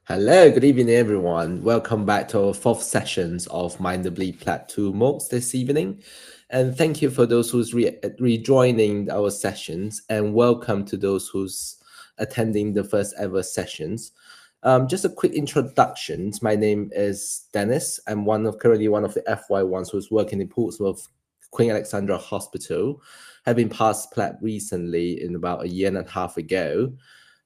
Hello, good evening, everyone. Welcome back to our fourth sessions of Mind the Bleed Plat 2 MOOCs this evening. And thank you for those who's rejoining our sessions, and welcome to those who's attending the first ever sessions. Just a quick introduction. My name is Dennis. I'm currently one of the FY1s who's working in Portsmouth Queen Alexandra Hospital, having passed PLAB recently in about a year and a half ago.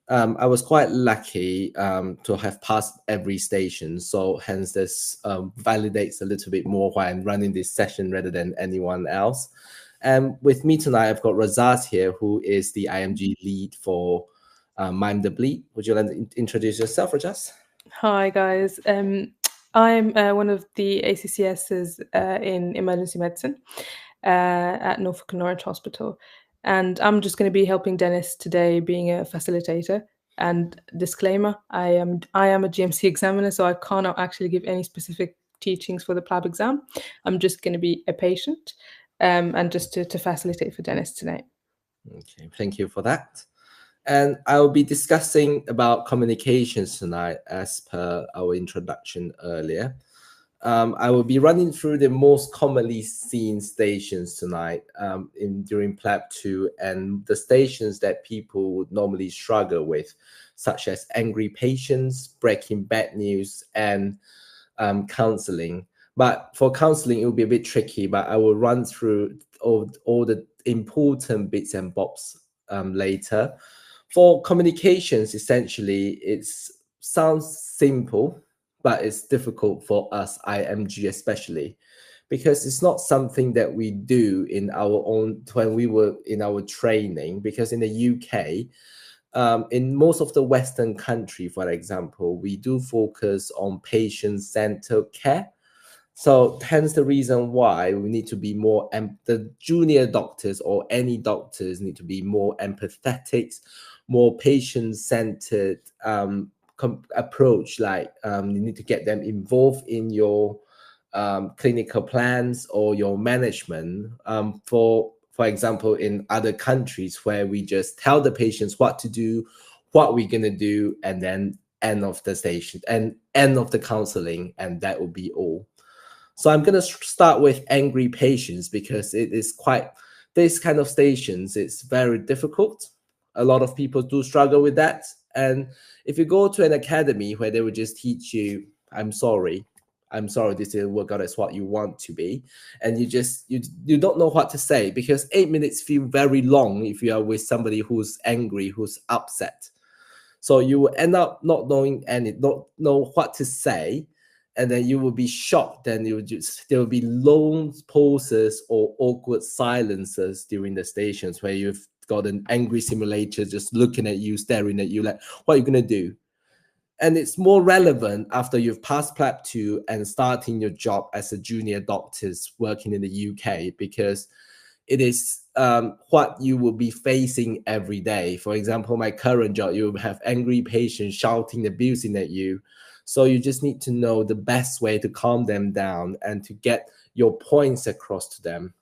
I was quite lucky to have passed every station, so hence this validates a little bit more why I'm running this session rather than anyone else. And with me tonight, I've got Razaz here, who is the IMG lead for Mime the Bleed. Would you like to introduce yourself, Razaz? Hi guys, I'm one of the ACCSs in emergency medicine at Norfolk and Norwich Hospital, and I'm just going to be helping Dennis today, being a facilitator. And disclaimer: I am a GMC examiner, so I cannot actually give any specific teachings for the PLAB exam. I'm just going to be a patient and just to facilitate for Dennis tonight. Okay, thank you for that. And I will be discussing about communications tonight as per our introduction earlier. I will be running through the most commonly seen stations tonight during PLAB 2 and the stations that people would normally struggle with, such as angry patients, breaking bad news, and counseling. But for counseling, it will be a bit tricky, but I will run through all the important bits and bobs later. For communications, essentially, it sounds simple, but it's difficult for us, IMG especially, because it's not something that we do in our own when we were in our training. Because in the UK, in most of the Western country, for example, we do focus on patient-centered care. So hence the reason why we need to be more, the junior doctors or any doctors need to be more empathetic, more patient-centered approach. Like you need to get them involved in your clinical plans or your management. For example, in other countries where we just tell the patients what to do, what we're gonna do, and then end of the station and end of the counseling, and that will be all. So I'm gonna start with angry patients because it is quite, this kind of stations, it's very difficult. A lot of people do struggle with that. And if you go to an academy where they would just teach you, I'm sorry, this didn't work out as what you want to be, and you don't know what to say, because 8 minutes feel very long if you are with somebody who's angry, who's upset. So you will end up not know what to say, and then you will be shocked, and there will be long pauses or awkward silences during the stations where you've got an angry simulator just looking at you, staring at you like, what are you going to do? And it's more relevant after you've passed PLAB 2 and starting your job as a junior doctor working in the UK, because it is what you will be facing every day. For example, my current job, you will have angry patients shouting, abusing at you. So you just need to know the best way to calm them down and to get your points across to them.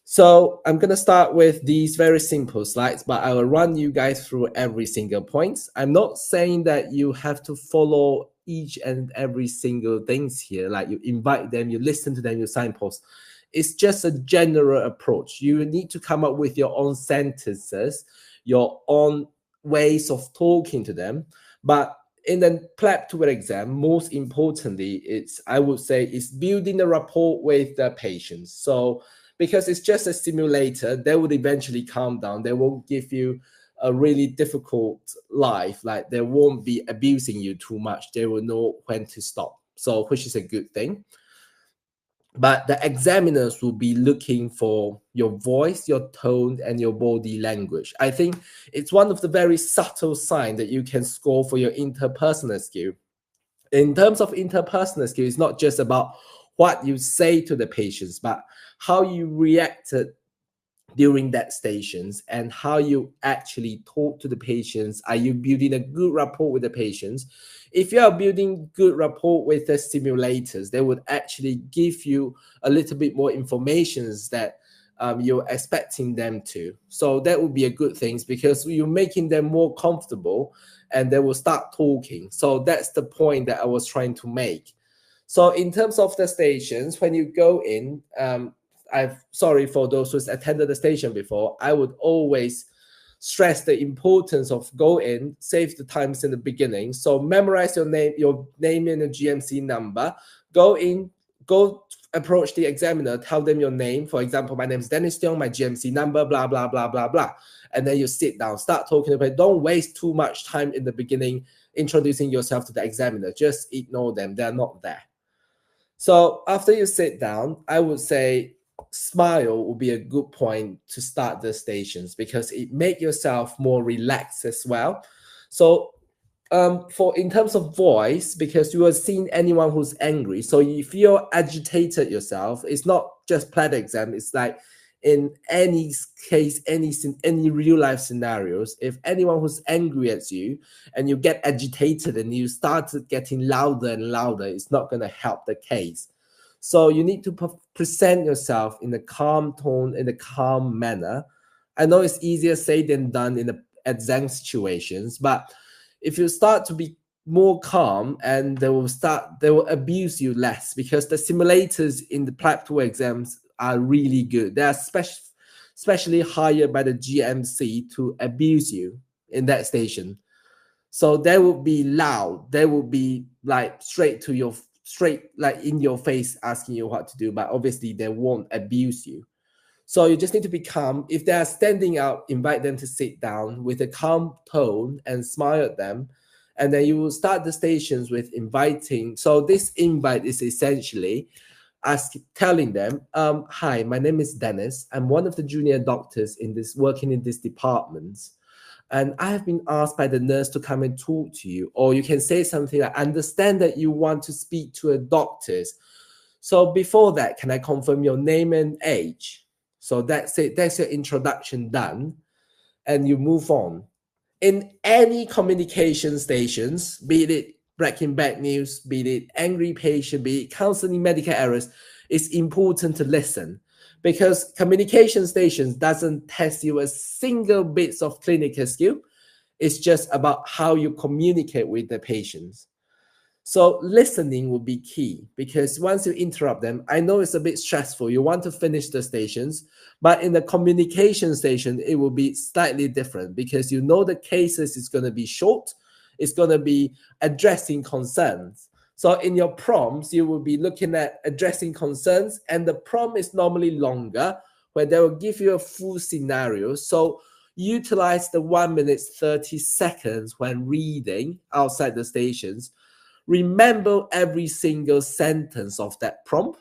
So I'm going to start with these very simple slides, but I will run you guys through every single point. I'm not saying that you have to follow each and every single things here. Like you invite them, you listen to them, you signpost. It's just a general approach. You need to come up with your own sentences, your own ways of talking to them. But in the PLAB 2 exam, most importantly, I would say, is building a rapport with the patients. So because it's just a simulator, they would eventually calm down. They won't give you a really difficult life. Like they won't be abusing you too much. They will know when to stop. So, which is a good thing. But the examiners will be looking for your voice, your tone, and your body language. I think it's one of the very subtle signs that you can score for your interpersonal skill. In terms of interpersonal skill, it's not just about what you say to the patients, but how you reacted during that stations and how you actually talk to the patients. Are you building a good rapport with the patients? If you are building good rapport with the simulators, they would actually give you a little bit more information that you're expecting them to. So that would be a good thing because you're making them more comfortable and they will start talking. So that's the point that I was trying to make. So in terms of the stations, when you go in, sorry for those who's attended the station before, I would always stress the importance of go in, save the times in the beginning. So memorize your name and the GMC number, go in, go approach the examiner, tell them your name. For example, my name is Dennis Tiong, my GMC number, blah, blah, blah, blah, blah. And then you sit down, start talking about it. Don't waste too much time in the beginning introducing yourself to the examiner. Just ignore them. They're not there. So after you sit down, I would say smile would be a good point to start the stations because it makes yourself more relaxed as well. So for in terms of voice, because you are seeing anyone who's angry. So if you're agitated yourself, it's not just PLAB exam. It's like in any case, any real life scenarios, if anyone who's angry at you and you get agitated and you start getting louder and louder, it's not going to help the case. So you need to present yourself in a calm tone, in a calm manner. I know it's easier said than done in the exam situations, but if you start to be more calm, and they will abuse you less because the simulators in the PLAB 2 exams are really good. They are especially hired by the GMC to abuse you in that station. So they will be loud. They will be like straight like in your face asking you what to do, but obviously they won't abuse you. So you just need to be calm. If they are standing out, invite them to sit down with a calm tone and smile at them. And then you will start the stations with inviting. So this invite is essentially telling them, hi, my name is Dennis. I'm one of the junior doctors working in this department. And I have been asked by the nurse to come and talk to you. Or you can say something like, I understand that you want to speak to a doctor. So before that, can I confirm your name and age? So that's it. That's your introduction done. And you move on. In any communication stations, be it breaking bad news, be it angry patient, be it counseling medical errors, it's important to listen because communication stations doesn't test you a single bit of clinical skill. It's just about how you communicate with the patients. So listening will be key because once you interrupt them, I know it's a bit stressful. You want to finish the stations, but in the communication station, it will be slightly different because you know the cases is going to be short. It's going to be addressing concerns. So in your prompts, you will be looking at addressing concerns, and the prompt is normally longer where they will give you a full scenario. So utilize the 1 minute 30 seconds when reading outside the stations. Remember every single sentence of that prompt.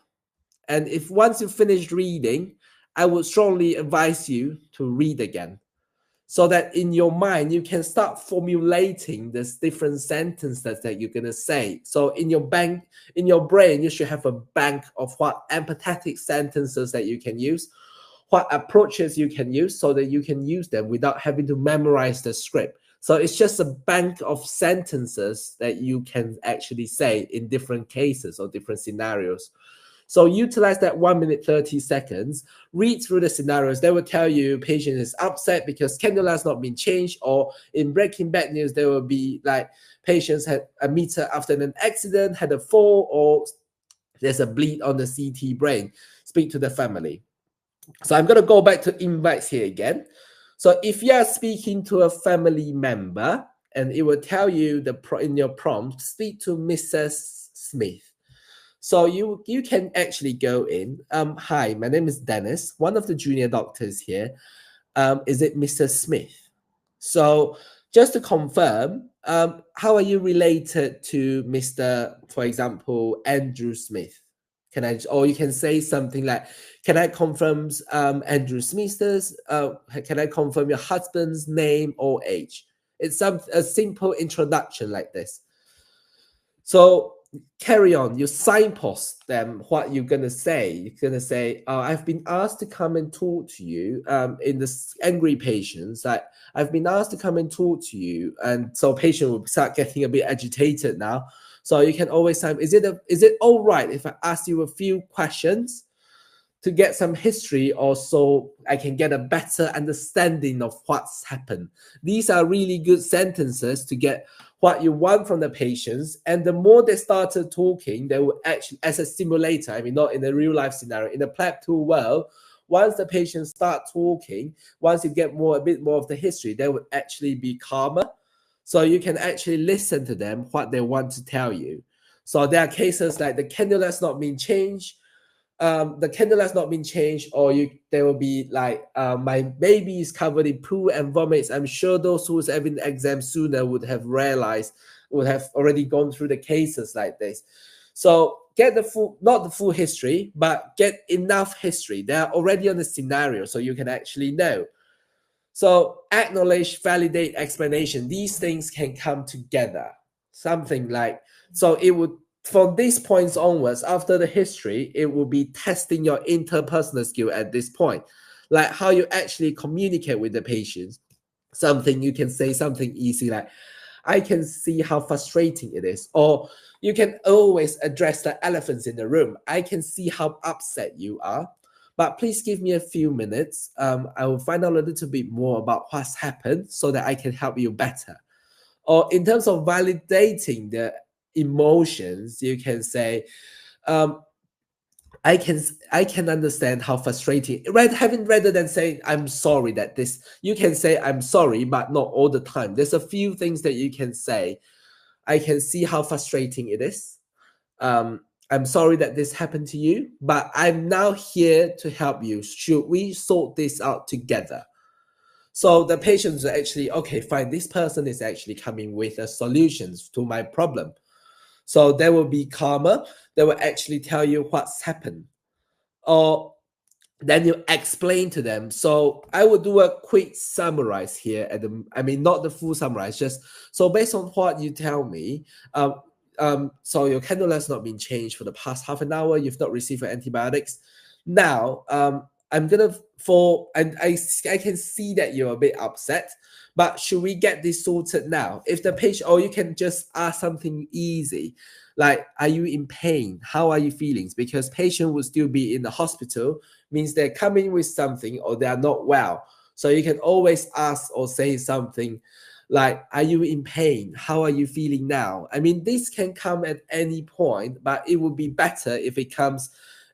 And if once you finish reading, I would strongly advise you to read again so that in your mind, you can start formulating the different sentences that you're going to say. So in your brain, you should have a bank of what empathetic sentences that you can use, what approaches you can use so that you can use them without having to memorize the script. So it's just a bank of sentences that you can actually say in different cases or different scenarios. So utilize that 1 minute 30 seconds, read through the scenarios. They will tell you patient is upset because cannula has not been changed, or in breaking bad news, there will be like patients had a meter after an accident, had a fall, or there's a bleed on the CT brain. Speak to the family. So I'm going to go back to invites here again. So if you are speaking to a family member, and it will tell you in your prompt, speak to Mrs. Smith. So you can actually go in. Hi, my name is Dennis, one of the junior doctors here. Is it Mr. Smith? So just to confirm, how are you related to Mr., for example, Andrew Smith? Or you can say something like, can I confirm Andrew Smith's, can I confirm your husband's name or age? It's a simple introduction like this. So carry on, you signpost them what you're going to say. You're going to say, I've been asked to come and talk to you in the angry patients. I've been asked to come and talk to you. And so patient will start getting a bit agitated now. So you can always say, is it all right if I ask you a few questions? to get some history, or so I can get a better understanding of what's happened. These are really good sentences to get what you want from the patients. And the more they started talking, they will actually, as a simulator, I mean, not in a real life scenario, in the PLAB tool world, once the patients start talking, once you get a bit more of the history, they would actually be calmer. So you can actually listen to them, what they want to tell you. So there are cases like the cannula has not been changed, the candle has not been changed, or there will be like, my baby is covered in poo and vomits. I'm sure those who's having the exam sooner would have realized, would have already gone through the cases like this. So get the full, not the full history, but get enough history. They're already on the scenario, so you can actually know. So acknowledge, validate, explanation. These things can come together. Something like, so it would, from these points onwards, after the history, it will be testing your interpersonal skill at this point, like how you actually communicate with the patients. Something you can say something easy like, I can see how frustrating it is. Or you can always address the elephants in the room. I can see how upset you are, but please give me a few minutes. I will find out a little bit more about what's happened so that I can help you better. Or in terms of validating the emotions, you can say, I can understand how frustrating, rather than saying I'm sorry that this, you can say I'm sorry, but not all the time. There's a few things that you can say. I can see how frustrating it is. I'm sorry that this happened to you, but I'm now here to help you. Should we sort this out together? So the patients are actually, okay, fine, this person is actually coming with a solutions to my problem. So they will be calmer. They will actually tell you what's happened. Or then you explain to them. So I will do a quick summarize here. I mean, not the full summarize, just so based on what you tell me, so your cannula has not been changed for the past half an hour. You've not received your antibiotics. Now, I'm gonna and I can see that you're a bit upset, but should we get this sorted now? If the patient, or you can just ask something easy, like, are you in pain? How are you feeling? Because patient will still be in the hospital, means they're coming with something or they are not well. So you can always ask or say something like, are you in pain? How are you feeling now? I mean, this can come at any point, but it would be better if it comes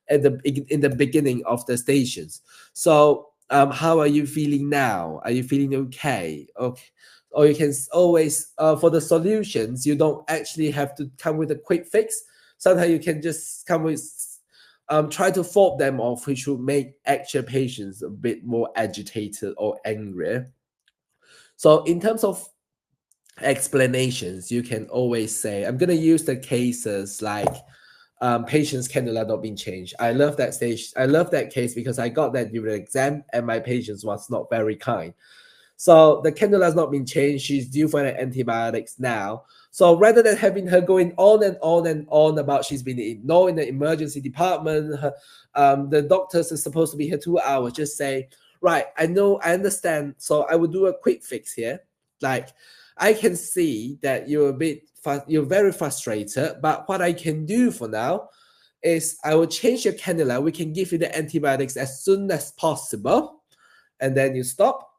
in the beginning of the stations. So how are you feeling now? Are you feeling okay? Okay. Or you can always, for the solutions, you don't actually have to come with a quick fix. Sometimes you can just come with, try to fob them off, which will make actual patients a bit more agitated or angry. So in terms of explanations, you can always say, I'm going to use the cases like patient's cannula not being changed. I love that stage. I love that case because I got that during the exam and my patient was not very kind. So the cannula has not been changed. She's due for the antibiotics now. So rather than having her going on and on and on about she's been ignored in the emergency department, the doctors are supposed to be here 2 hours, just say, right, I know, I understand. So I will do a quick fix here. Like, I can see that you're very frustrated, but what I can do for now is I will change your cannula. We can give you the antibiotics as soon as possible. And then you stop.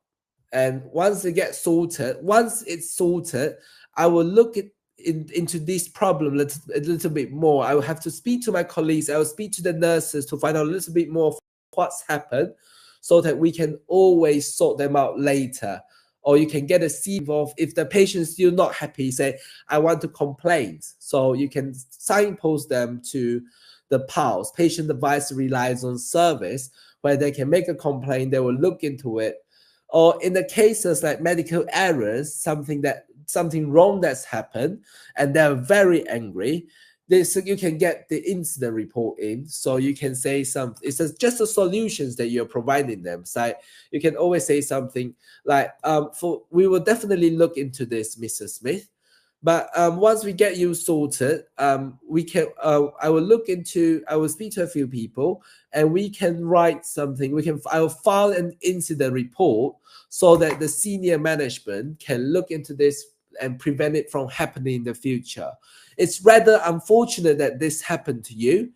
And once it's sorted, I will look into this problem a little bit more. I will have to speak to my colleagues. I will speak to the nurses to find out a little bit more of what's happened so that we can always sort them out later. Or you can get a C involved. If the patient's still not happy, say, I want to complain. So you can signpost them to the PALS, Patient Advisory Liaison Service, where they can make a complaint. They will look into it. Or in the cases like medical errors, something wrong that's happened, and they're very angry, you can get the incident report in. So you can say something. It's just the solutions that you're providing them. So you can always say something like, we will definitely look into this, Mrs. Smith. But once we get you sorted, we can. I will speak to a few people, and we can write something. I will file an incident report so that the senior management can look into this and prevent it from happening in the future. It's rather unfortunate that this happened to you,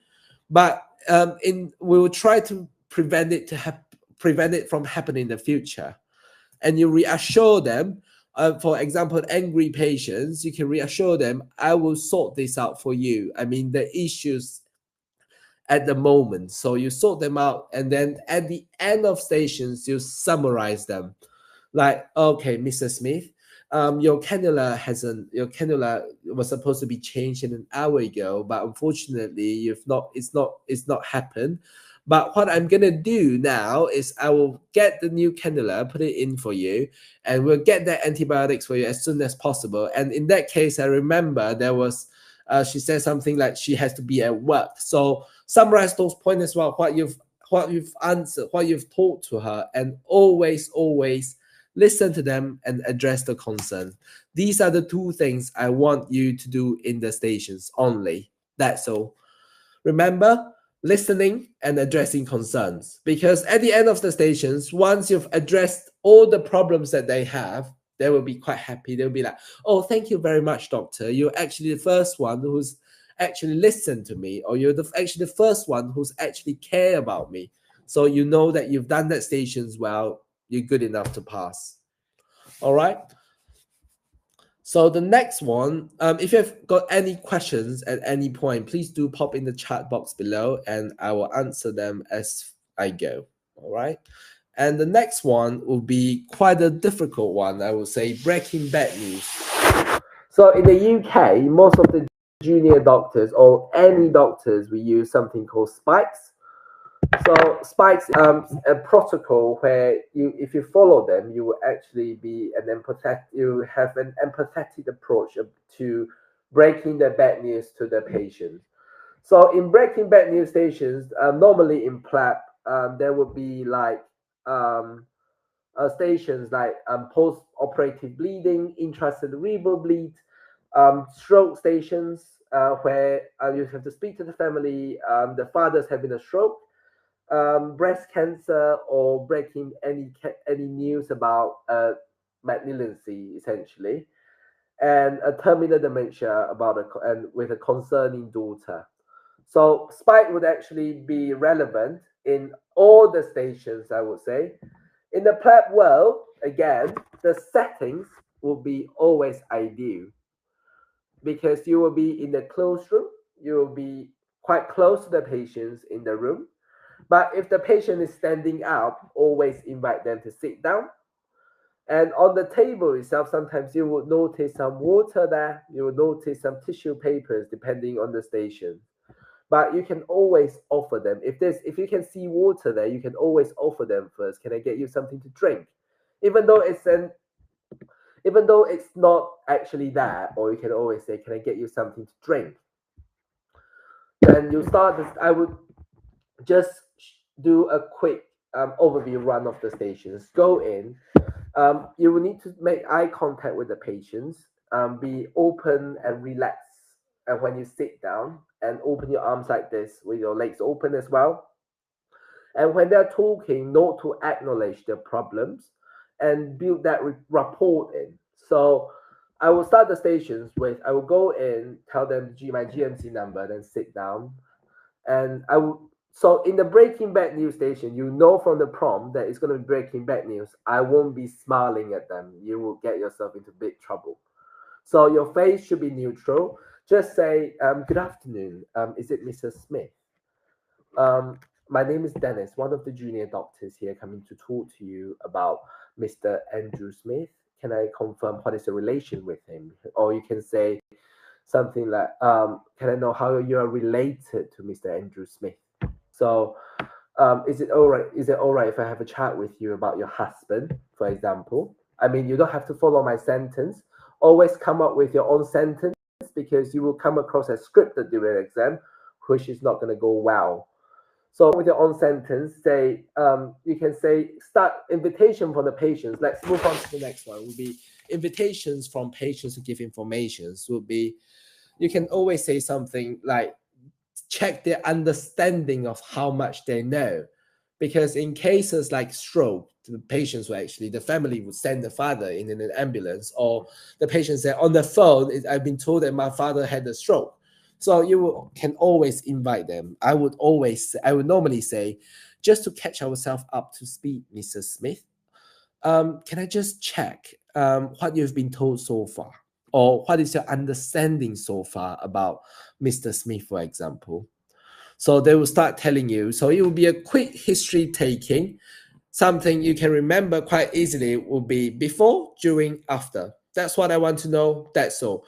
but we will try to prevent it from happening in the future. And you reassure them. For example, angry patients, you can reassure them, I will sort this out for you. I mean, the issues at the moment. So you sort them out, and then at the end of stations, you summarize them. Like, okay, Mr. Smith, your cannula was supposed to be changed an hour ago, but unfortunately, it's not happened. But what I'm gonna do now is I will get the new cannula, put it in for you, and we'll get the antibiotics for you as soon as possible. And in that case, I remember there was she said something like she has to be at work. So summarize those points as well, what you've answered, what you've taught to her, and always listen to them and address the concern. These are the two things I want you to do in the stations only. That's all. Remember, listening and addressing concerns, because at the end of the stations, once you've addressed all the problems that they have, they will be quite happy. They'll be like, oh, thank you very much, doctor. You're actually the first one who's actually listened to me, or you're actually the first one who's actually care about me. So you know that you've done that stations well, you're good enough to pass. All right. So the next one, if you've got any questions at any point, please do pop in the chat box below and I will answer them as I go. All right. And the next one will be quite a difficult one, I would say, breaking bad news. So in the UK, most of the junior doctors or any doctors, we use something called spikes. So spikes a protocol where if you follow them, you will actually be you have an empathetic approach to breaking the bad news to the patient. So in breaking bad news stations, normally in PLAB, there would be like stations like post-operative bleeding, intracerebral bleed, stroke stations where you have to speak to the family. The father's having a stroke. Breast cancer, or breaking any news about malignancy, essentially, and a terminal dementia with a concerning daughter. So spike would actually be relevant in all the stations, I would say. In the PLAB world, again, the settings will be always ideal, because you will be in the closed room, you will be quite close to the patients in the room. But if the patient is standing up, always invite them to sit down. And on the table itself, sometimes you will notice some water there. You will notice some tissue papers, depending on the station. But you can always offer them. If you can see water there, you can always offer them first. Can I get you something to drink? Even though it's not actually there, or you can always say, can I get you something to drink? Then you start this. I would just do a quick overview run of the stations. Go in. You will need to make eye contact with the patients. Be open and relaxed. And when you sit down, and open your arms like this with your legs open as well. And when they're talking, not to acknowledge their problems and build that rapport in. So I will start the stations with, I will go in, tell them my GMC number, then sit down. And so in the breaking bad news station, you know from the prompt that it's going to be breaking bad news. I won't be smiling at them. You will get yourself into big trouble. So your face should be neutral. Just say, good afternoon. Is it Mr. Smith? My name is Dennis, one of the junior doctors here, coming to talk to you about Mr. Andrew Smith. Can I confirm what is the relation with him? Or you can say something like, can I know how you are related to Mr. Andrew Smith? So is it all right if I have a chat with you about your husband, for example? I mean, you don't have to follow my sentence. Always come up with your own sentence, because you will come across as scripted during an exam, which is not going to go well. So with your own sentence, say, you can say, start invitation from the patients. Let's move on to the next one. Will be invitations from patients to give information. Will be, you can always say something like, check their understanding of how much they know. Because in cases like stroke, the patients will actually, the family would send the father in an ambulance, or the patient said on the phone, I've been told that my father had a stroke. So you can always invite them. I would normally say, just to catch ourselves up to speed, Mrs. Smith, can I just check what you've been told so far? Or what is your understanding so far about Mr. Smith, for example? So they will start telling you. So it will be a quick history taking. Something you can remember quite easily will be before, during, after. That's what I want to know. That's all.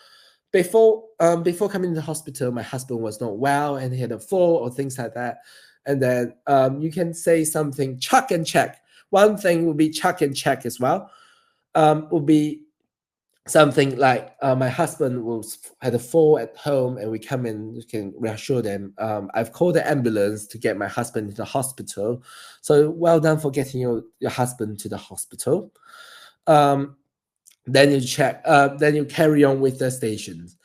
Before coming to the hospital, my husband was not well and he had a fall or things like that. And then you can say something, chuck and check. One thing will be chuck and check as well. Will be something like my husband had a fall at home and we come in, you can reassure them. I've called the ambulance to get my husband to the hospital. So well done for getting your husband to the hospital. Then you check, then you carry on with the stations.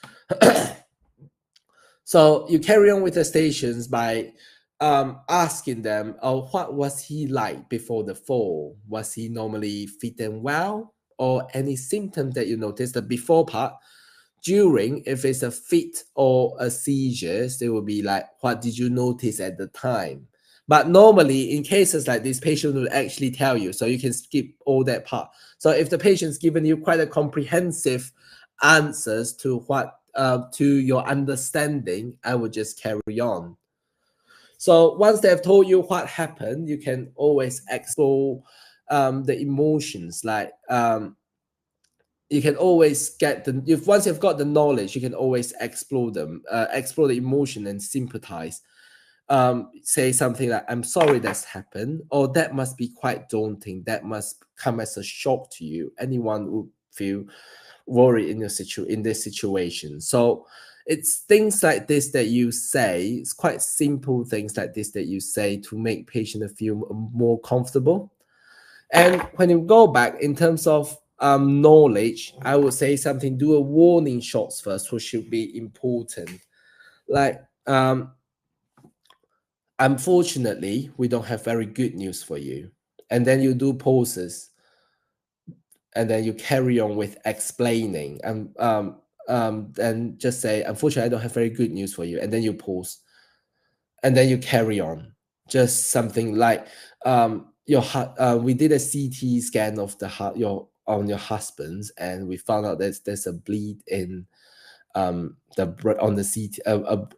So you carry on with the stations by asking them, oh, what was he like before the fall? Was he normally fit and well? Or any symptom that you noticed, the before part? During, if it's a fit or a seizures, they will be like, what did you notice at the time? But normally, in cases like this, patient will actually tell you, so you can skip all that part. So if the patient's given you quite a comprehensive answers to what to your understanding, I would just carry on. So once they have told you what happened, you can always explore the emotions. Like you can always get once you've got the knowledge, you can always explore them, explore the emotion and sympathize. Say something like, I'm sorry that's happened, or that must be quite daunting. That must come as a shock to you. Anyone would feel worried in this situation. So it's things like this that you say. It's quite simple things like this that you say to make patient feel more comfortable. And when you go back in terms of knowledge, I would say something, do a warning shots first, which should be important. Like, unfortunately, we don't have very good news for you. And then you do pauses. And then you carry on with explaining. And just say, unfortunately, I don't have very good news for you. And then you pause. And then you carry on. Just something like, we did a CT scan of the heart, on your husband's, and we found out there's a bleed in on the CT,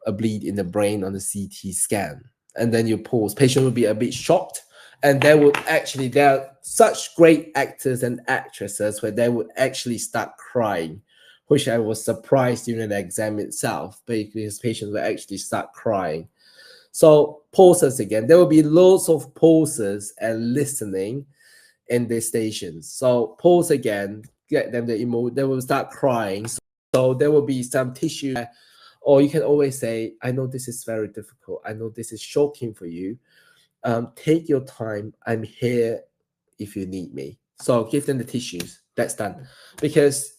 a bleed in the brain on the CT scan. And then you pause. Patient will be a bit shocked, and there are such great actors and actresses where they would actually start crying, which I was surprised during the exam itself, because patients will actually start crying. So pauses again. There will be lots of pauses and listening in these stations. So pause again, get them they will start crying. So there will be some tissue, or you can always say, I know this is very difficult. I know this is shocking for you. Take your time. I'm here if you need me. So give them the tissues. That's done. Because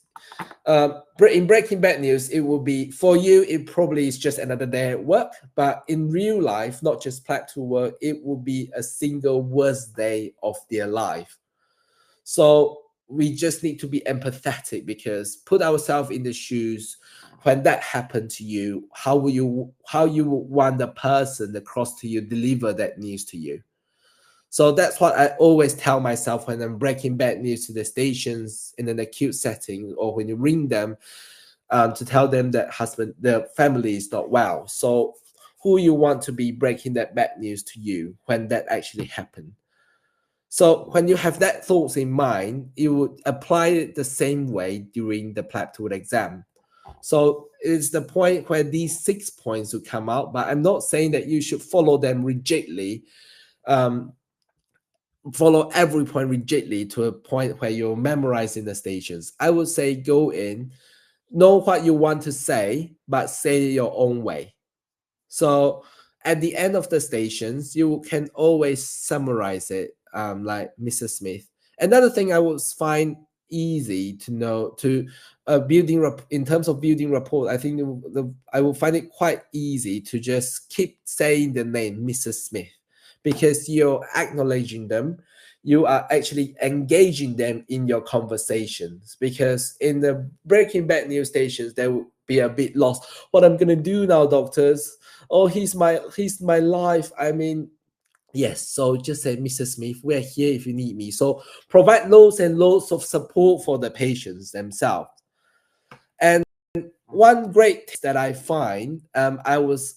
in breaking bad news, it will be, for you, it probably is just another day at work. But in real life, not just PLAB work, it will be a single worst day of their life. So we just need to be empathetic, because put ourselves in the shoes when that happened to you. How you want the person across to you deliver that news to you? So that's what I always tell myself when I'm breaking bad news to the stations in an acute setting, or when you ring them to tell them that their family is not well. So who you want to be breaking that bad news to you when that actually happened? So when you have that thoughts in mind, you would apply it the same way during the PLAB exam. So it's the point where these 6 points will come out, but I'm not saying that you should follow them rigidly, follow every point rigidly to a point where you're memorizing the stations. I would say go in, know what you want to say, but say it your own way. So at the end of the stations, you can always summarize it, like Mrs. Smith. Another thing I would find easy to know in terms of building rapport, I think I will find it quite easy to just keep saying the name Mrs. Smith, because you're acknowledging them. You are actually engaging them in your conversations, because in the breaking bad news stations, be a bit lost. What I'm gonna do now, doctors? Oh, he's my life. I mean, yes. So just say, Mr. Smith, we're here if you need me. So provide loads and loads of support for the patients themselves. And one great that I find, I was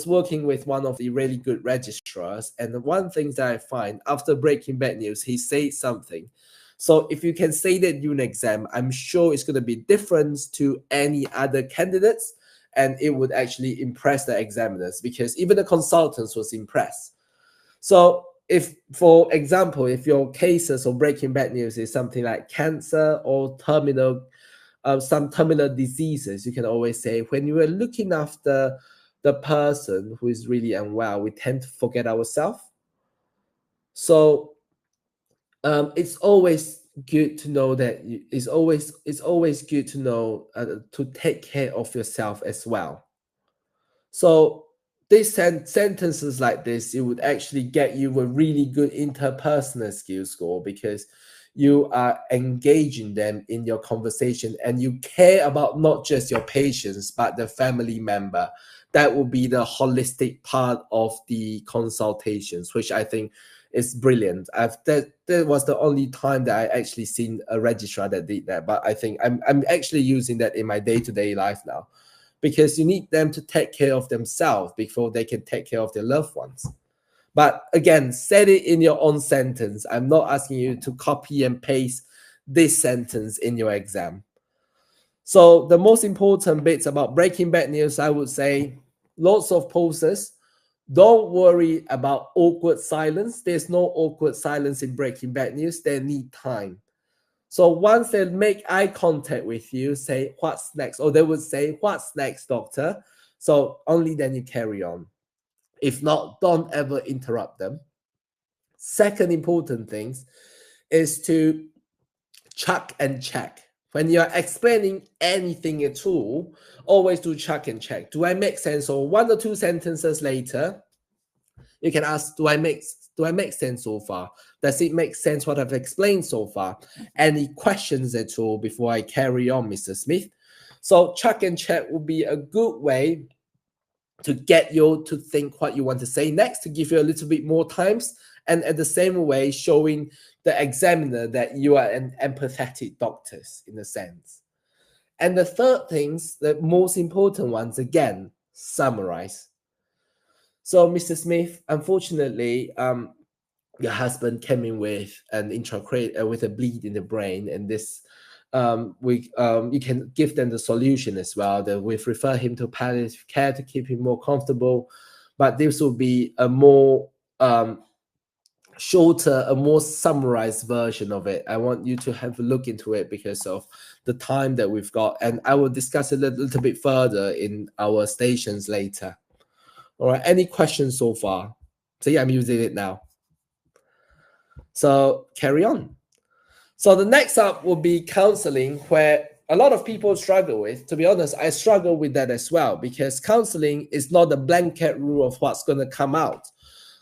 working with one of the really good registrars, and the one thing that I find after breaking bad news, he said something. So if you can say that during exam, I'm sure it's going to be different to any other candidates, and it would actually impress the examiners, because even the consultants was impressed. So if, for example, if your cases of breaking bad news is something like cancer or some terminal diseases, you can always say, when you are looking after the person who is really unwell, we tend to forget ourselves. So it's always good to know that it's always good to know to take care of yourself as well. So these sentences like this, it would actually get you a really good interpersonal skill score, because you are engaging them in your conversation and you care about not just your patients but the family member. That will be the holistic part of the consultations, which I think is brilliant. That was the only time that I actually seen a registrar that did that, but I think I'm actually using that in my day-to-day life now, because you need them to take care of themselves before they can take care of their loved ones. But again, say it in your own sentence. I'm not asking you to copy and paste this sentence in your exam. So the most important bits about breaking bad news, I would say, lots of pauses. Don't worry about awkward silence. There's no awkward silence in breaking bad news. They need time. So once they make eye contact with you, say, what's next? Or they would say, what's next, doctor? So only then you carry on. If not, don't ever interrupt them. Second important thing is to check and check. When you're explaining anything at all, always do check and check. Do I make sense? Or one or two sentences later, you can ask, do I make sense so far? Does it make sense what I've explained so far? Any questions at all before I carry on, Mr. Smith? So check and check will be a good way to get you to think what you want to say next, to give you a little bit more times, and at the same way showing the examiner that you are an empathetic doctor in a sense. And the third things, the most important ones, again, summarize. So, Mr. Smith, unfortunately, your husband came in with an with a bleed in the brain, and this you can give them the solution as well. That we refer him to palliative care to keep him more comfortable, but this will be a more shorter, a more summarized version of it. I want you to have a look into it because of the time that we've got, and I will discuss it a little bit further in our stations later. All right, any questions so far? See, I'm using it now. So carry on. So the next up will be counseling, where a lot of people struggle with. To be honest, I struggle with that as well, because counseling is not a blanket rule of what's going to come out.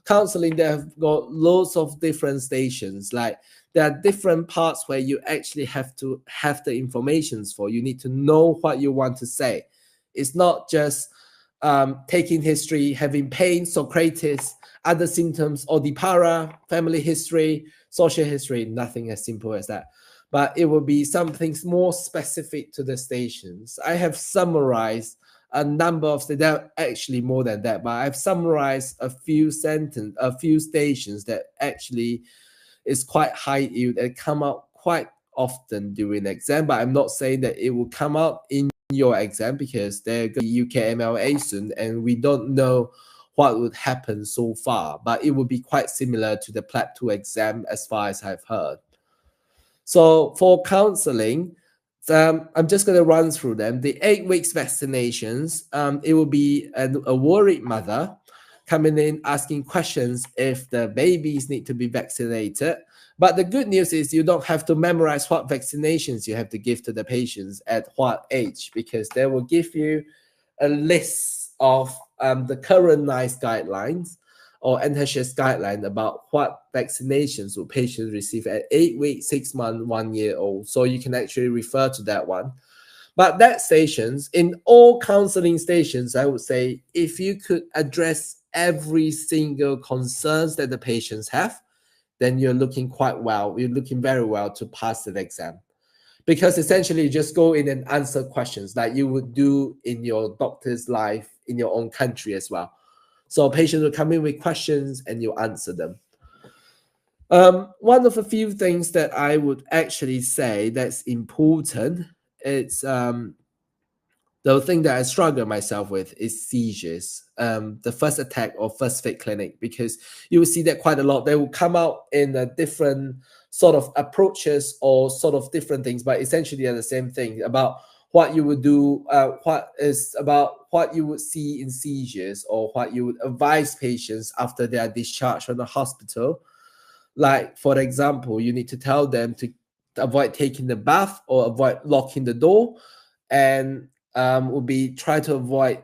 Counseling, they have got loads of different stations. Like there are different parts where you actually have to have the information for. You need to know what you want to say. It's not just taking history, having pain, Socrates, other symptoms, Odipara, family history, social history, nothing as simple as that. But it will be something more specific to the stations. I have summarized a number of, there are actually more than that, but I've summarized a few stations that actually is quite high yield and come out quite often during the exam. But I'm not saying that it will come out in your exam, because they're going to be UKMLA soon, and we don't know what would happen so far, but it would be quite similar to the PLAB 2 exam as far as I've heard. So for counseling, I'm just going to run through them. The 8 weeks vaccinations, it will be a worried mother coming in asking questions if the babies need to be vaccinated. But the good news is you don't have to memorize what vaccinations you have to give to the patients at what age, because they will give you a list of the current NICE guidelines or NHS guideline about what vaccinations will patients receive at 8 weeks, 6 months, 1 year old. So you can actually refer to that one. But that stations, in all counseling stations, I would say, if you could address every single concerns that the patients have, then you're looking quite well. You're looking very well to pass the exam. Because essentially you just go in and answer questions like you would do in your doctor's life in your own country as well. So patients will come in with questions and you answer them. One of the few things that I would actually say that's important, it's the thing that I struggle myself with is seizures. The first attack or first fit clinic, because you will see that quite a lot. They will come out in a different sort of approaches or sort of different things, but essentially they're the same thing about what you would do, what is about what you would see in seizures or what you would advise patients after they are discharged from the hospital. Like, for example, you need to tell them to avoid taking the bath or avoid locking the door, and would be try to avoid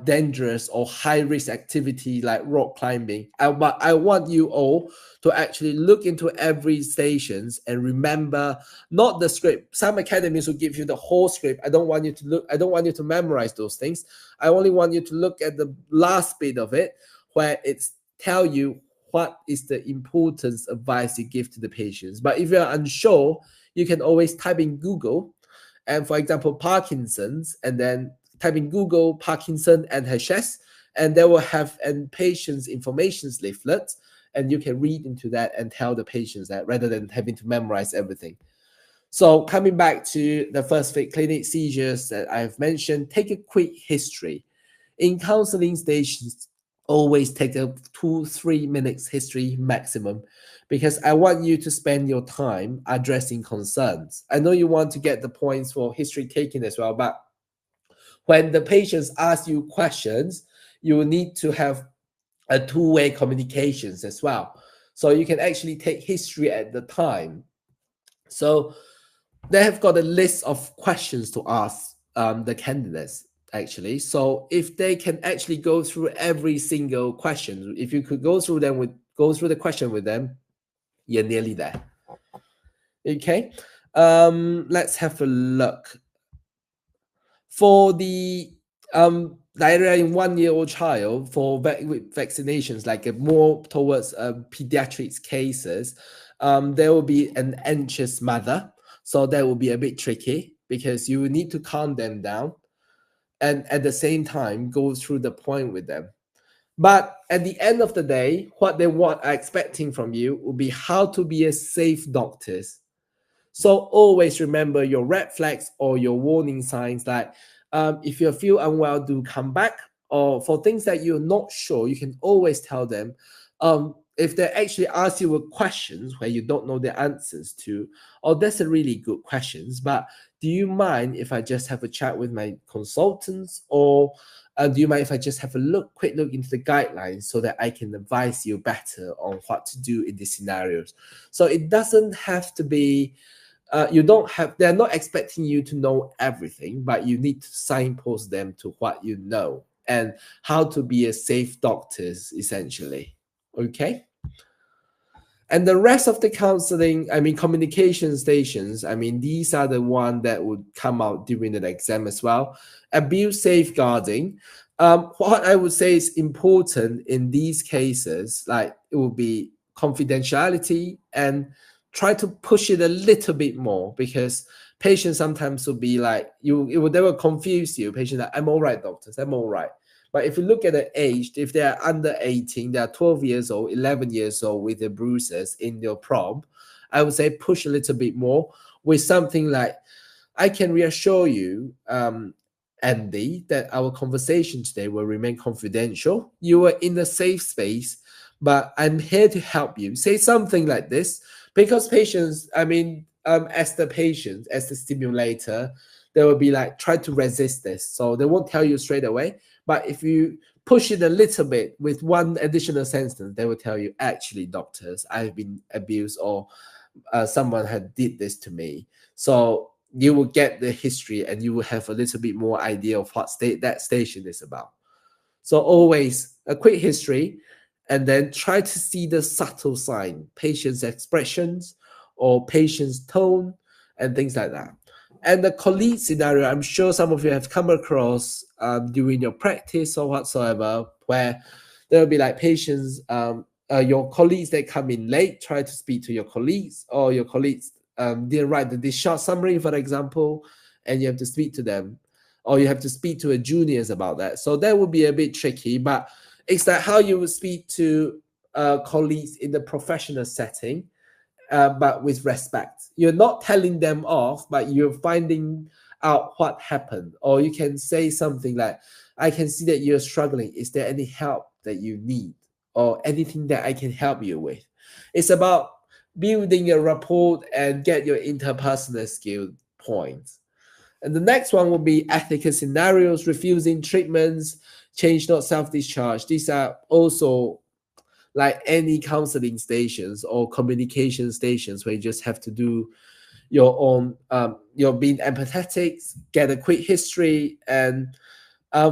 dangerous or high risk activity like rock climbing. But I want you all to actually look into every stations and remember not the script. Some academies will give you the whole script. I don't want you to look. I don't want you to memorize those things. I only want you to look at the last bit of it where it's tell you what is the importance advice you give to the patients. But if you're unsure, you can always type in Google, and for example, Parkinson's, and then type in Google Parkinson NHS, and they will have a patient's information leaflet, and you can read into that and tell the patients that rather than having to memorize everything. So coming back to the first fit clinic seizures that I've mentioned, take a quick history. In counseling stations, always take a 2-3 minutes history maximum, because I want you to spend your time addressing concerns. I know you want to get the points for history taking as well, but when the patients ask you questions, you will need to have a two-way communications as well. So you can actually take history at the time. So they have got a list of questions to ask the candidates actually. So if they can actually go through every single question, if you could go through the question with them, you're nearly there. Okay, let's have a look. For the diarrhea in 1-year-old child for vaccinations, like more towards pediatrics cases, there will be an anxious mother. So that will be a bit tricky because you need to calm them down and at the same time go through the point with them. But at the end of the day, what they are expecting from you will be how to be a safe doctor. So always remember your red flags or your warning signs, like if you feel unwell, do come back. Or for things that you're not sure, you can always tell them. If they actually ask you questions where you don't know the answers to, oh, that's a really good questions, but do you mind if I just have a chat with my consultants, or do you mind if I just have a quick look into the guidelines so that I can advise you better on what to do in these scenarios? So it doesn't have to be, they're not expecting you to know everything, but you need to signpost them to what you know and how to be a safe doctor, essentially. Okay. And the rest of the counseling, communication stations, these are the one that would come out during the exam as well. Abuse safeguarding. What I would say is important in these cases, like it will be confidentiality, and try to push it a little bit more, because patients sometimes will be like, they will confuse you. Patients like, I'm all right, doctors, I'm all right. But if you look at the age, if they are under 18, they are 12 years old, 11 years old with the bruises in their probe, I would say push a little bit more with something like, I can reassure you, Andy, that our conversation today will remain confidential. You are in a safe space, but I'm here to help you. Say something like this, because patients, as the stimulator, they will be like, try to resist this. So they won't tell you straight away. But if you push it a little bit with one additional sentence, they will tell you, actually, doctors, I've been abused, or someone had did this to me. So you will get the history and you will have a little bit more idea of what that station is about. So always a quick history, and then try to see the subtle sign, patient's expressions or patient's tone and things like that. And the colleague scenario, I'm sure some of you have come across during your practice or whatsoever, where there'll be like patients, your colleagues that come in late, try to speak to your colleagues, or your colleagues didn't write the discharge summary, for example, and you have to speak to them, or you have to speak to a juniors about that. So that would be a bit tricky, but it's like how you would speak to colleagues in the professional setting, but with respect. You're not telling them off, but you're finding out what happened. Or you can say something like, I can see that you're struggling. Is there any help that you need? Or anything that I can help you with? It's about building a rapport and get your interpersonal skill points. And the next one will be ethical scenarios, refusing treatments, change not self-discharge. These are also like any counseling stations or communication stations where you just have to do your own, you're being empathetic, get a quick history. And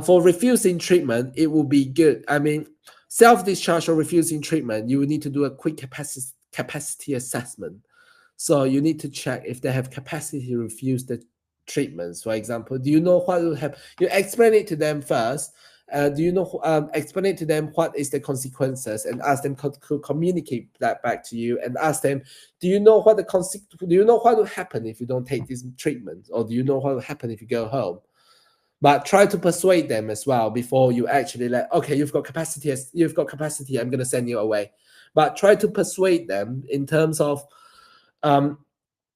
for refusing treatment, it will be good. I mean, self-discharge or refusing treatment, you will need to do a quick capacity assessment. So you need to check if they have capacity to refuse the treatments. For example, do you know what will happen? You explain it to them first. Do you know? Explain it to them what is the consequences, and ask them to communicate that back to you, and ask them, do you know what do you know what will happen if you don't take this treatment, or do you know what will happen if you go home? But try to persuade them as well before you actually okay, you've got capacity, I'm going to send you away. But try to persuade them in terms of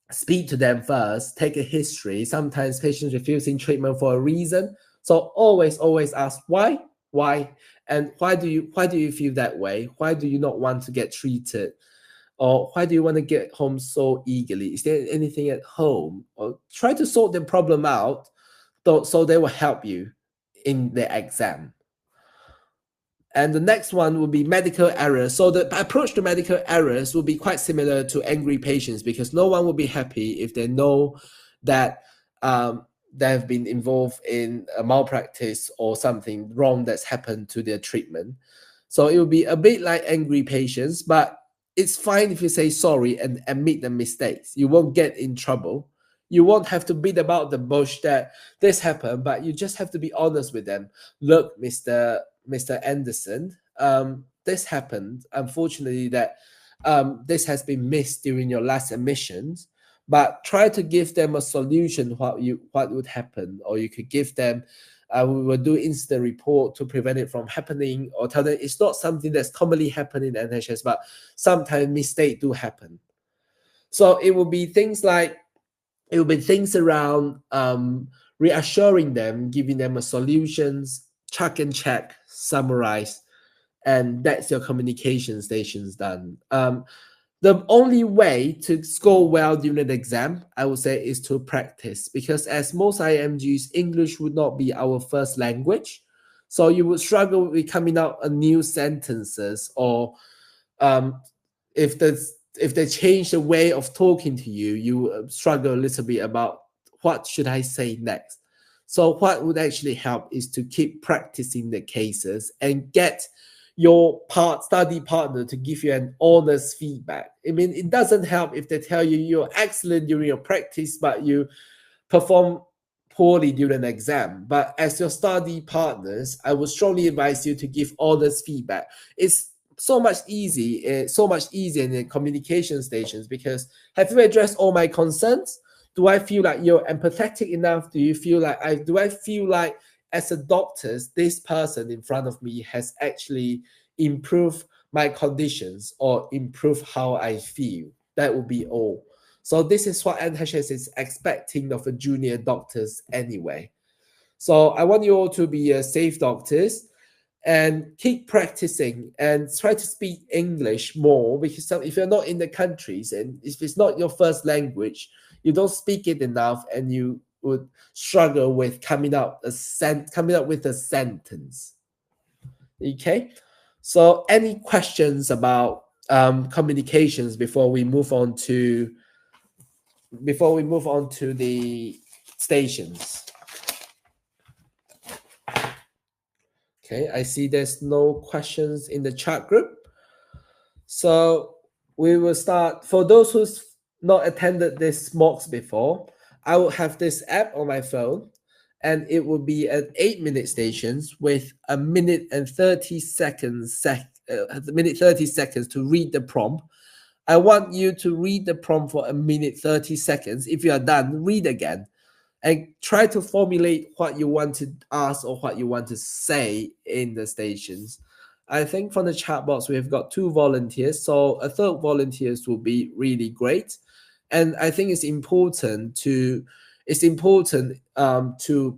speak to them first, take a history. Sometimes patients refusing treatment for a reason. So always ask why, and why do you feel that way? Why do you not want to get treated? Or why do you want to get home so eagerly? Is there anything at home? Or try to sort the problem out so they will help you in the exam. And the next one will be medical errors. So the approach to medical errors will be quite similar to angry patients, because no one will be happy if they know that they have been involved in a malpractice or something wrong that's happened to their treatment. So it will be a bit like angry patients, but it's fine if you say sorry and admit the mistakes. You won't get in trouble. You won't have to beat about the bush that this happened, but you just have to be honest with them. Look, Mr. Anderson, this happened. Unfortunately, that this has been missed during your last admissions. But try to give them a solution what would happen, or you could give them. We will do incident report to prevent it from happening, or tell them it's not something that's commonly happening in NHS, but sometimes mistakes do happen. So it will be things like, it will be things around reassuring them, giving them a solutions, check and check, summarize, and that's your communication stations done. The only way to score well during the exam, I would say, is to practice, because as most IMGs, English would not be our first language. So you would struggle with coming out a new sentences, or if they change the way of talking to you, you struggle a little bit about what should I say next. So what would actually help is to keep practicing the cases and get your study partner to give you an honest feedback. I mean, it doesn't help if they tell you you're excellent during your practice, but you perform poorly during an exam. But as your study partners, I would strongly advise you to give honest feedback. It's so much easier in the communication stations, because have you addressed all my concerns? Do I feel like you're empathetic enough? Do I feel like as a doctor, this person in front of me has actually improved my conditions or improved how I feel? That will be all. So this is what NHS is expecting of a junior doctors anyway. So I want you all to be safe doctors and keep practicing and try to speak English more, because if you're not in the countries and if it's not your first language, you don't speak it enough, and you would struggle with coming up with a sentence. Okay, so any questions about communications before we move on to the stations? Okay, I see there's no questions in the chat group. So we will start. For those who's not attended this mocks before, I will have this app on my phone, and it will be an 8-minute stations with a minute and 30 seconds, minute 30 seconds to read the prompt. I want you to read the prompt for a minute 30 seconds. If you are done, read again and try to formulate what you want to ask or what you want to say in the stations. I think from the chat box, we've got 2 volunteers, so a third volunteers will be really great. And I think it's important to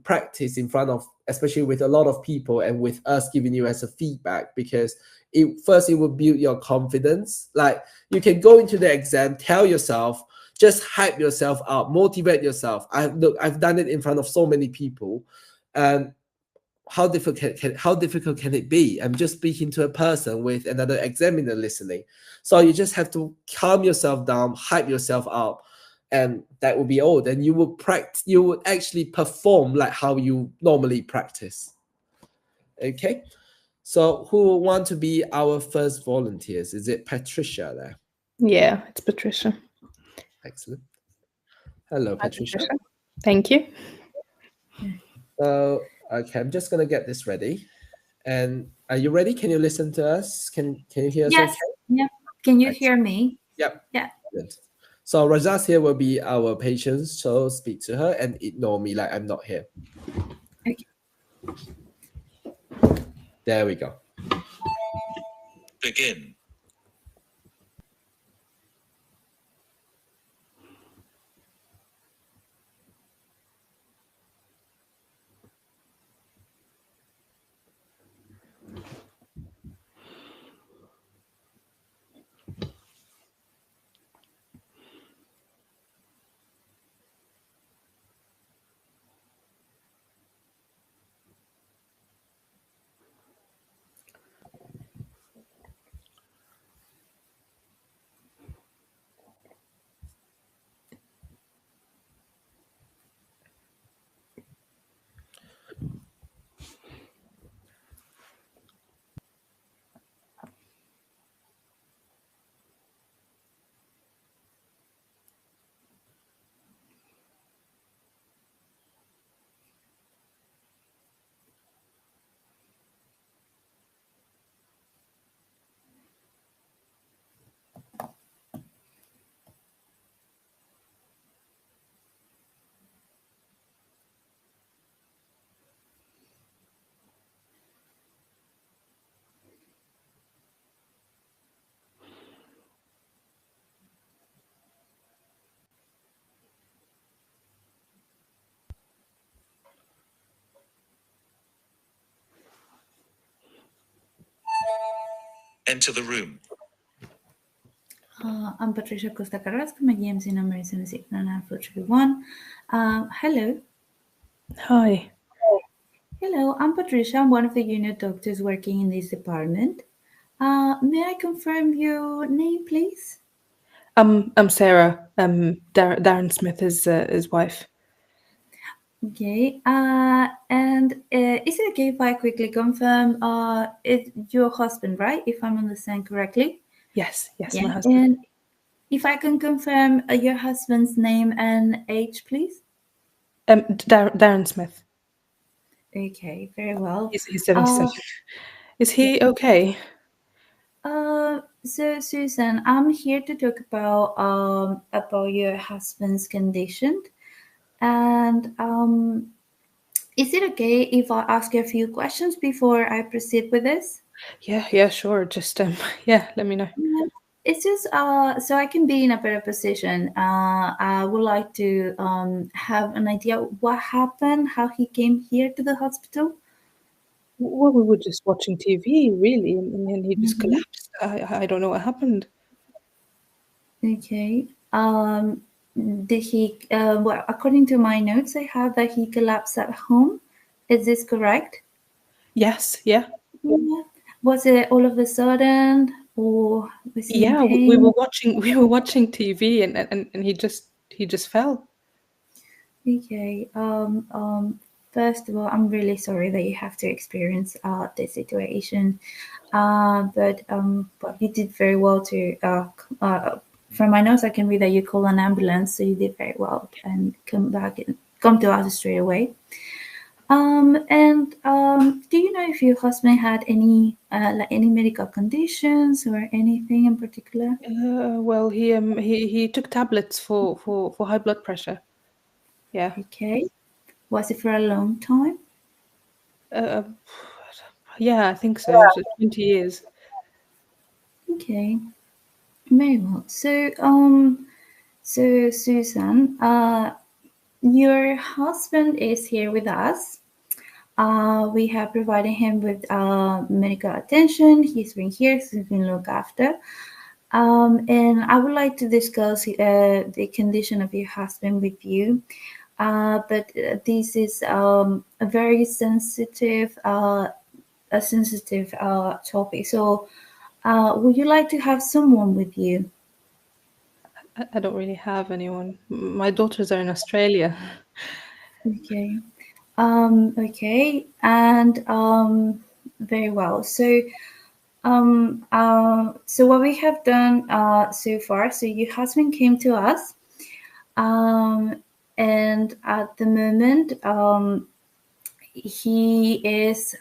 practice in front of, especially with a lot of people and with us giving you as a feedback, because it will build your confidence. Like, you can go into the exam, tell yourself, just hype yourself up, motivate yourself. I've done it in front of so many people, and how difficult can it be? I'm just speaking to a person with another examiner listening. So you just have to calm yourself down, hype yourself up, and that will be all. Then you will actually perform like how you normally practice. Okay, so who will want to be our first volunteers? Is it Patricia there? Yeah, it's Patricia. Excellent. Hello, Patricia. Thank you. Okay, I'm just gonna get this ready. And are you ready? Can you listen to us? Can you hear us? Yes. Okay? Yeah. Can you hear me? Yep. Yeah. Good. So Razaz here will be our patient, so speak to her and ignore me like I'm not here. Okay. There we go. Begin. Enter the room. I'm Patricia Costa Carrasco. My GMC number is 769431. Hello. Hi. Hello, I'm Patricia. I'm one of the unit doctors working in this department. May I confirm your name, please? I'm Sarah. Darren Smith is his wife. Okay. And is it okay if I quickly confirm it's your husband, right? If I'm understanding correctly? Yes, Yeah. my husband. And if I can confirm your husband's name and age, please? Darren Smith. Okay, very well. He's 77. Is he okay? So Susan, I'm here to talk about your husband's condition, and is it okay if I ask you a few questions before I proceed with this? Yeah, sure. Just let me know. It's just so I can be in a better position. I would like to have an idea what happened, how he came here to the hospital. Well, we were just watching TV, really, and then he just collapsed. I don't know what happened. Okay. Did he? Well, according to my notes, I have that he collapsed at home. Is this correct? Yes. Yeah. Was it all of a sudden, or was he in pain? we were watching TV, and he just fell. Okay. First of all, I'm really sorry that you have to experience this situation. But you did very well to from my notes, I can read that you called an ambulance, so you did very well and come to us straight away. Do you know if your husband had any medical conditions or anything in particular? Well, he took tablets for high blood pressure. Yeah. Okay. Was it for a long time? Yeah, I think so. So 20 years. Okay. Very well. So Susan, your husband is here with us. We have provided him with medical attention. He's been here, so he's been looked after. And I would like to discuss the condition of your husband with you. But this is a very sensitive, topic. So, would you like to have someone with you? I don't really have anyone. My daughters are in Australia. Okay. Okay. And very well. So, so what we have done so far, so your husband came to us, and at the moment, he is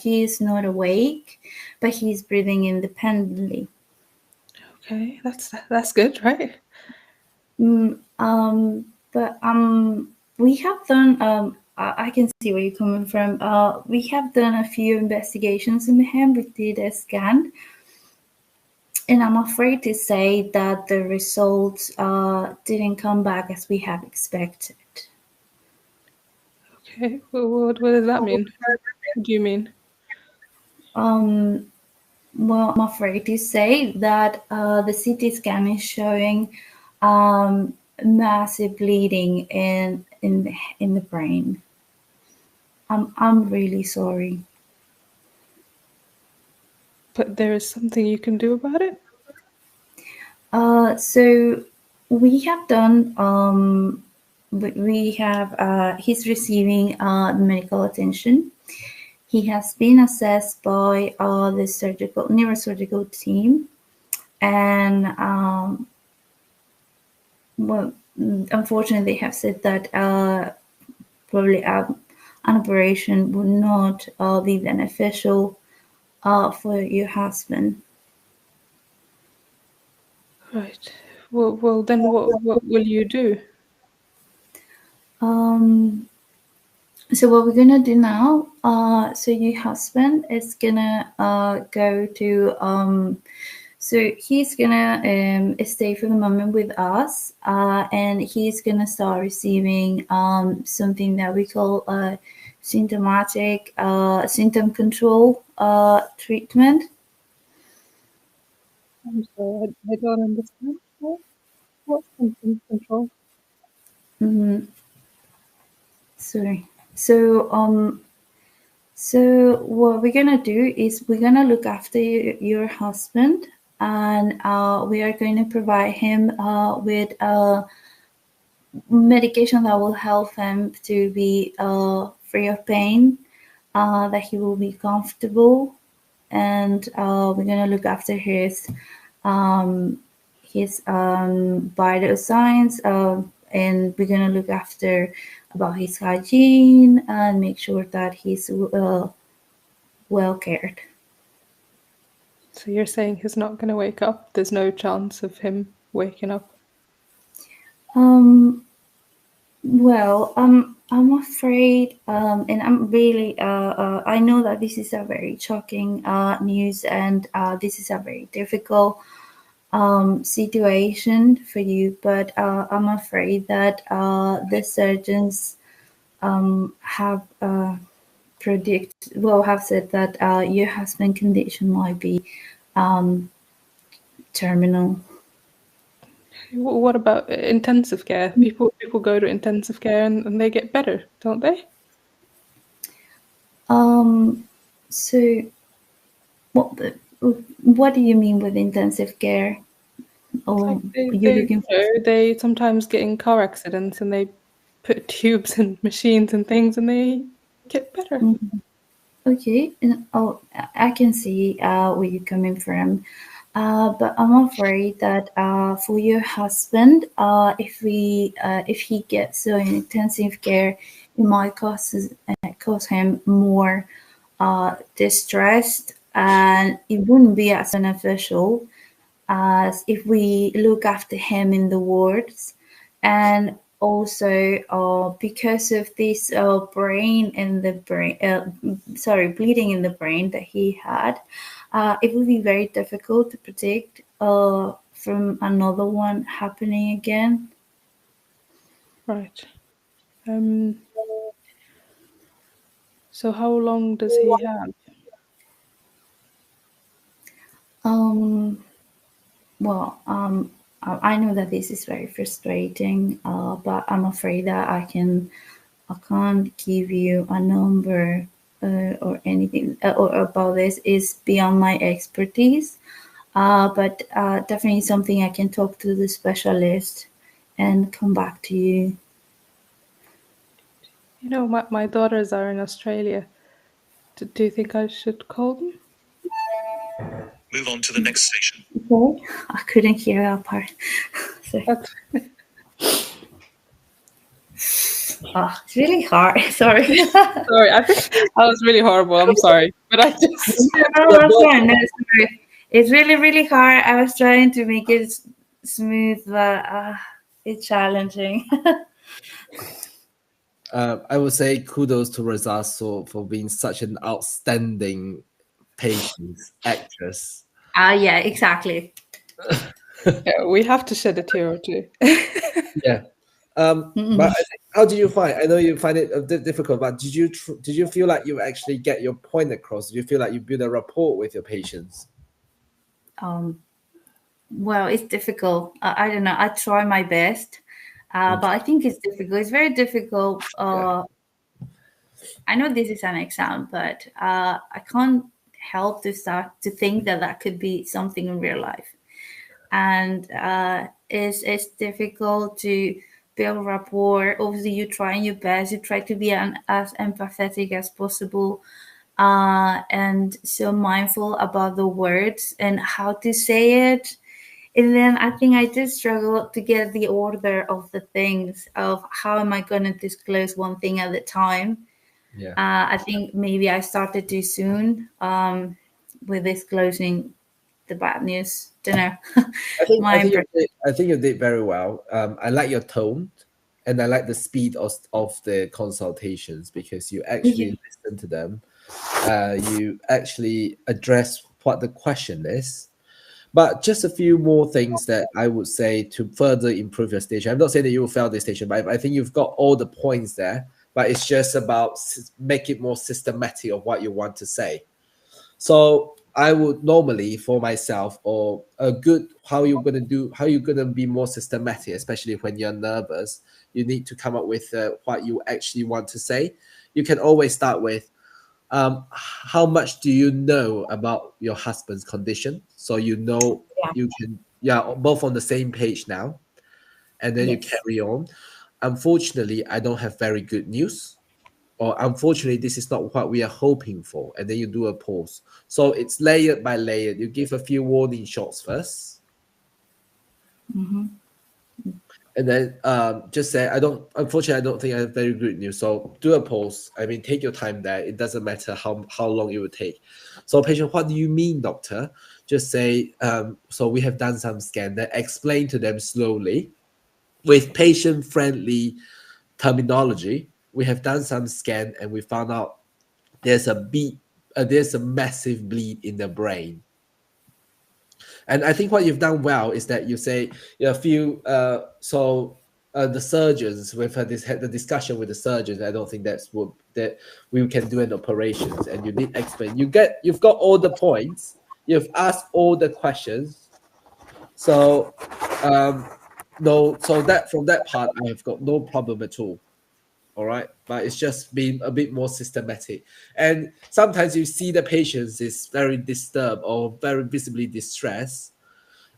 he is not awake, but he's breathing independently. Okay, that's good, right? But we have done. I can see where you're coming from. We have done a few investigations in him. We did a scan, and I'm afraid to say that the results didn't come back as we have expected. Okay, well, what does that mean? What do you mean? Well, I'm afraid to say that the CT scan is showing massive bleeding in the brain. I'm really sorry. But there is something you can do about it? So we have done. He's receiving medical attention. He has been assessed by the neurosurgical team, and unfortunately, they have said that probably an operation would not be beneficial for your husband. Right. Well, then what will you do? So what we're gonna do now? So your husband is gonna go to. So he's gonna stay for the moment with us, and he's gonna start receiving something that we call symptomatic symptom control treatment. I'm sorry, I don't understand. What's symptom control? Sorry. So what we're gonna do is we're gonna look after your husband, and we are going to provide him with medication that will help him to be free of pain, that he will be comfortable, and we're gonna look after his vital signs, and we're gonna look after about his hygiene and make sure that he's well cared. So you're saying he's not going to wake up? There's no chance of him waking up? Well, I'm afraid, and I'm really, I know that this is a very shocking news, and this is a very difficult situation for you, but I'm afraid that the surgeons have have said that your husband's condition might be terminal. What about intensive care? People go to intensive care and they get better, don't they? So what do you mean with intensive care? Or they sometimes get in car accidents and they put tubes and machines and things and they get better. Okay, and I can see where you're coming from. But I'm afraid that for your husband, if he gets so in intensive care, it might cause him more distressed, and it wouldn't be as beneficial as if we look after him in the wards. And also because of this bleeding in the brain that he had, it would be very difficult to predict from another one happening again. Right. So how long does he have? Well, I know that this is very frustrating, but I'm afraid that I can't give you a number or anything or about this. Is beyond my expertise. But definitely something I can talk to the specialist and come back to you. You know, my daughters are in Australia. Do you think I should call them? Move on to the next station. Okay, I couldn't hear that part. Sorry. It's really hard. Sorry. Sorry, I think that was really horrible. I'm sorry, but I just No, that's fine. No, sorry. It's really, really hard. I was trying to make it smooth, but it's challenging. I would say kudos to Razaz for being such an outstanding patient actress. Yeah, exactly. yeah, we have to shed a tear or two. Yeah. But how did you find? I know you find it a bit difficult, but did you feel like you actually get your point across? Did you feel like you build a rapport with your patients? Well, it's difficult. I don't know. I try my best, but I think it's difficult. It's very difficult. I know this is an exam, but I can't help to start to think that could be something in real life, and it's difficult to build rapport. Obviously, you're trying your best. You try to be as empathetic as possible, and so mindful about the words and how to say it. And then I think I did struggle to get the order of the things of how am I going to disclose one thing at a time. Yeah. I think maybe I started too soon with disclosing the bad news. Don't know. I think you did very well. I like your tone, and I like the speed of the consultations because you actually listen to them. You actually address what the question is. But just a few more things that I would say to further improve your station. I'm not saying that you will fail this station, but I think you've got all the points there. But it's just about make it more systematic of what you want to say. So I would normally for myself or a good how you're gonna be more systematic, especially when you're nervous. You need to come up with what you actually want to say. You can always start with how much do you know about your husband's condition? So you know you can both on the same page now, and then you carry on. Unfortunately, I don't have very good news, or unfortunately, this is not what we are hoping for, and then you do a pause. So it's layered by layered. You give a few warning shots first. And then just say, unfortunately, I don't think I have very good news. So do a pause. I mean, take your time there. It doesn't matter how long it would take. So patient, what do you mean, doctor? Just say, so we have done some scan. Then explain to them slowly with patient-friendly terminology. We have done some scan and we found out there's a massive bleed in the brain. And I think what you've done well is that you say a few. The surgeons, we've had the discussion with the surgeons. I don't think that we can do an operations, and you need explain. You've got all the points. You've asked all the questions. So, no. So that from that part, I have got no problem at all. All right, but it's just been a bit more systematic. And sometimes you see the patients is very disturbed or very visibly distressed.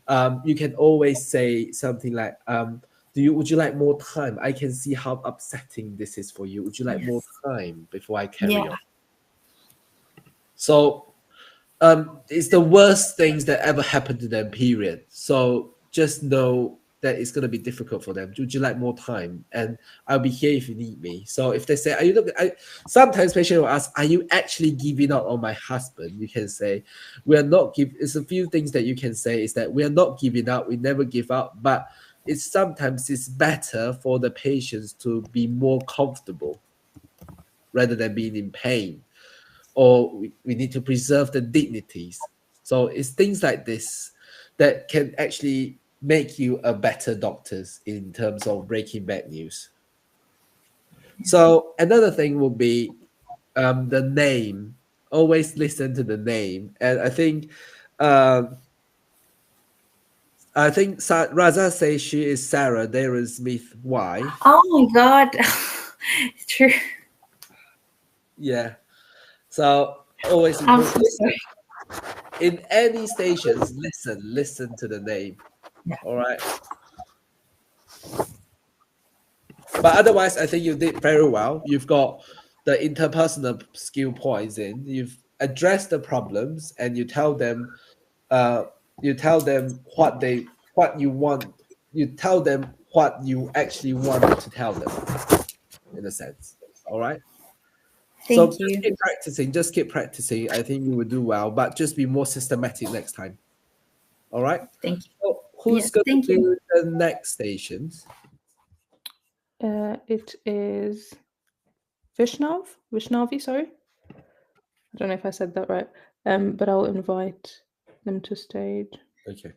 You can always say something like, would you like more time? I can see how upsetting this is for you. Would you like more time before I carry on? So it's the worst things that ever happened to them, period. So just know that it's going to be difficult for them. Would you like more time? And I'll be here if you need me. So if they say, are you looking, sometimes patients will ask, are you actually giving up on my husband? You can say, we are not giving, it's a few things that you can say is that we are not giving up, we never give up, but sometimes it's better for the patients to be more comfortable rather than being in pain, or we need to preserve the dignities. So it's things like this that can actually make you a better doctor in terms of breaking bad news. So another thing would be the name. Always listen to the name, and I think Razaz says she is Sarah Darren Smith's wife. Oh my God. True. Yeah. So always I'm so sorry. in any stations, listen to the name. Yeah. All right. But otherwise, I think you did very well. You've got the interpersonal skill points in. You've addressed the problems, and you tell them what you want. You tell them what you actually want to tell them, in a sense. All right. So Thank you. just keep practicing. Just keep practicing. I think you will do well, but just be more systematic next time. All right. Thank you. So who's Yeah, going thank to you. do the next stations? It is Vishnavi, sorry. I don't know if I said that right. But I'll invite them to stage. Okay.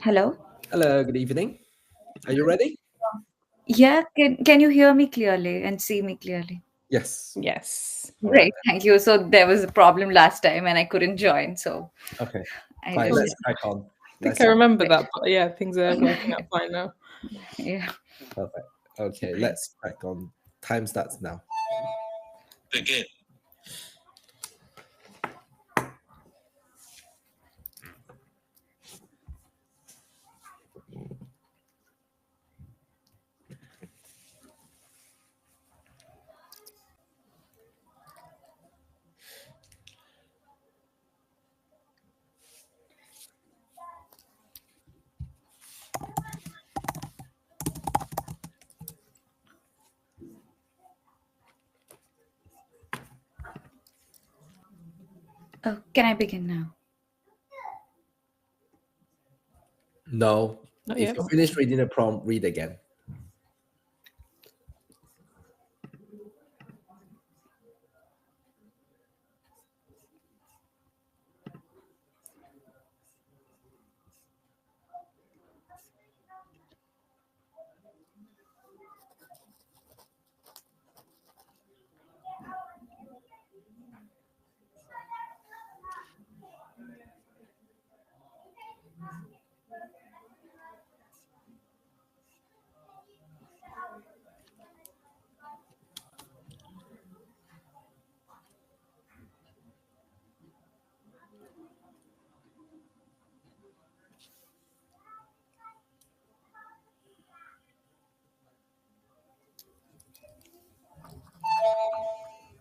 Hello. Hello, good evening. Are you ready? Yeah, can you hear me clearly and see me clearly? Yes. Yes. All right. Great, thank you. So there was a problem last time and I couldn't join. So Okay. I Fine. was Let's just, crack on. I think Let's I remember Right. that, but yeah, things are working out fine now. yeah. Perfect. Okay, let's crack on. Time starts now. Begin. Oh, can I begin now? No. Not If yet. you finish reading the prompt, read again.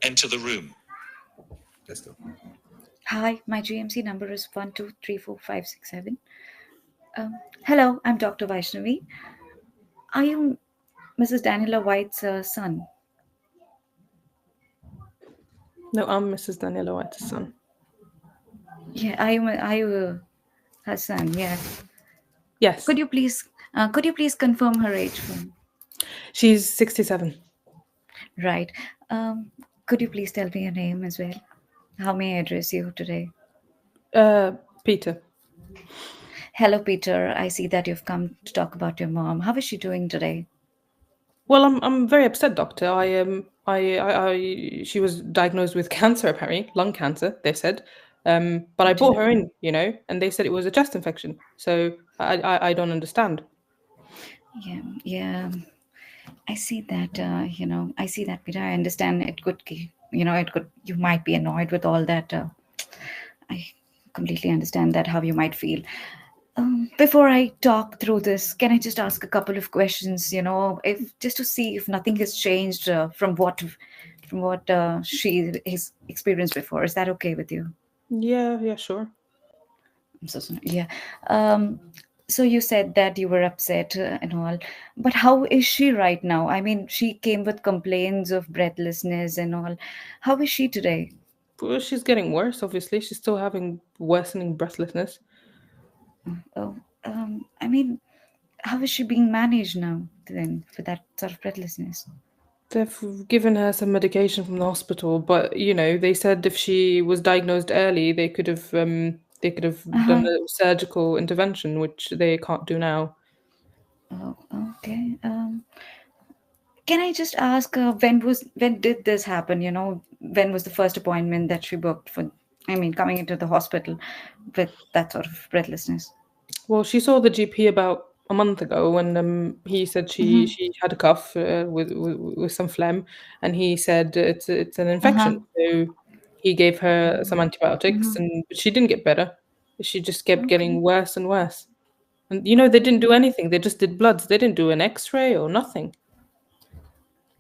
Enter the room. Let's go. Hi, my GMC number is 1234567. Hello, I'm Dr. Vaishnavi. Are you Mrs. Daniela White's son? No, I'm Mrs. Daniela White's son. Yeah, are you her son? Yeah. Yes. Could you please confirm her age for me? She's 67. Right. Could you please tell me your name as well? How may I address you today? Peter. Hello, Peter. I see that you've come to talk about your mom. How is she doing today? Well, I'm very upset, doctor. She was diagnosed with cancer, apparently lung cancer. They said. But I brought her in, and they said it was a chest infection. So I don't understand. Yeah, yeah. I see that. I see that, Peter. I understand it could, it could. You might be annoyed with all that. I completely understand that how you might feel. Before I talk through this, can I just ask a couple of questions? If just to see if nothing has changed from what she has experienced before. Is that okay with you? Yeah, sure. I'm so sorry. Yeah. Um, so you said that you were upset and all, but how is she right now? I mean, she came with complaints of breathlessness and all. How is she today? Well, she's getting worse, obviously. She's still having worsening breathlessness. Oh, I mean, how is she being managed now then for that sort of breathlessness? They've given her some medication from the hospital, but they said if she was diagnosed early, they could have done Uh-huh. a surgical intervention, which they can't do now. Oh, okay. Can I just ask when did this happen? When was the first appointment that she booked for? I mean, coming into the hospital with that sort of breathlessness. Well, she saw the GP about a month ago when he said she Mm-hmm. she had a cough with some phlegm, and he said it's an infection. Uh-huh. So he gave her some antibiotics, Mm-hmm. and but she didn't get better. She just kept Okay. getting worse and worse. And they didn't do anything. They just did bloods. They didn't do an X-ray or nothing.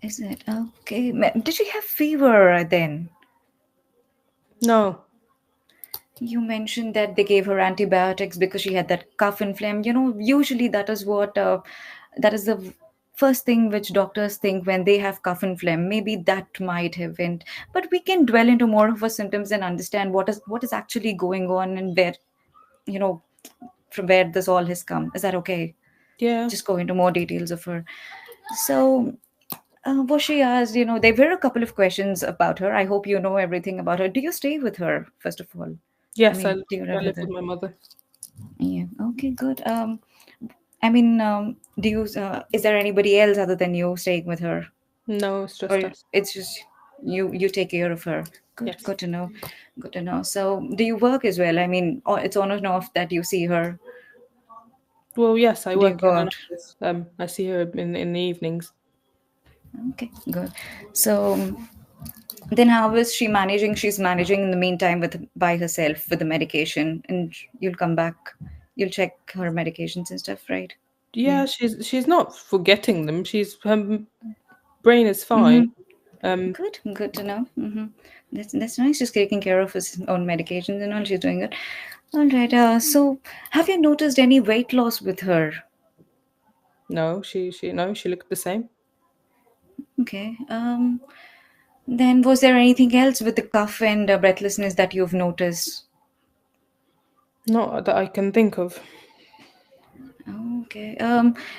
Is it okay? Did she have fever then? No. You mentioned that they gave her antibiotics because she had that cough and phlegm. Usually that is the first thing which doctors think when they have cough and phlegm. Maybe that might have been, but we can dwell into more of her symptoms and understand what is actually going on and where, you know, from where this all has come. Is that okay? Yeah. Just go into more details of her. So, was she asked, there were a couple of questions about her. I hope you know everything about her. Do you stay with her, first of all? I Yes, I mean, live, do you I live live with her? with my mother. Yeah. Okay, good. I mean, do you, is there anybody else other than you staying with her? No, it's Or just us. it's just you take care of her? Good, Yes. good to know. Good to know. So, do you work as well? I mean, it's on and off that you see her. Well, yes, I Do you work go in an out? office. I see her in the evenings. Okay, good. So, then how is she managing? She's managing in the meantime with by herself with the medication, and you'll come back, you'll check her medications and stuff, right? Yeah. Yeah, she's not forgetting them. Her brain is fine. Mm-hmm. Um, Good, good to know. Mm-hmm. That's nice. She's taking care of his own medications and all. She's doing good. All right. So have you noticed any weight loss with her? no, she looked the same. Okay. Then was there anything else with the cough and breathlessness that you've noticed? Not that I can think of. Okay.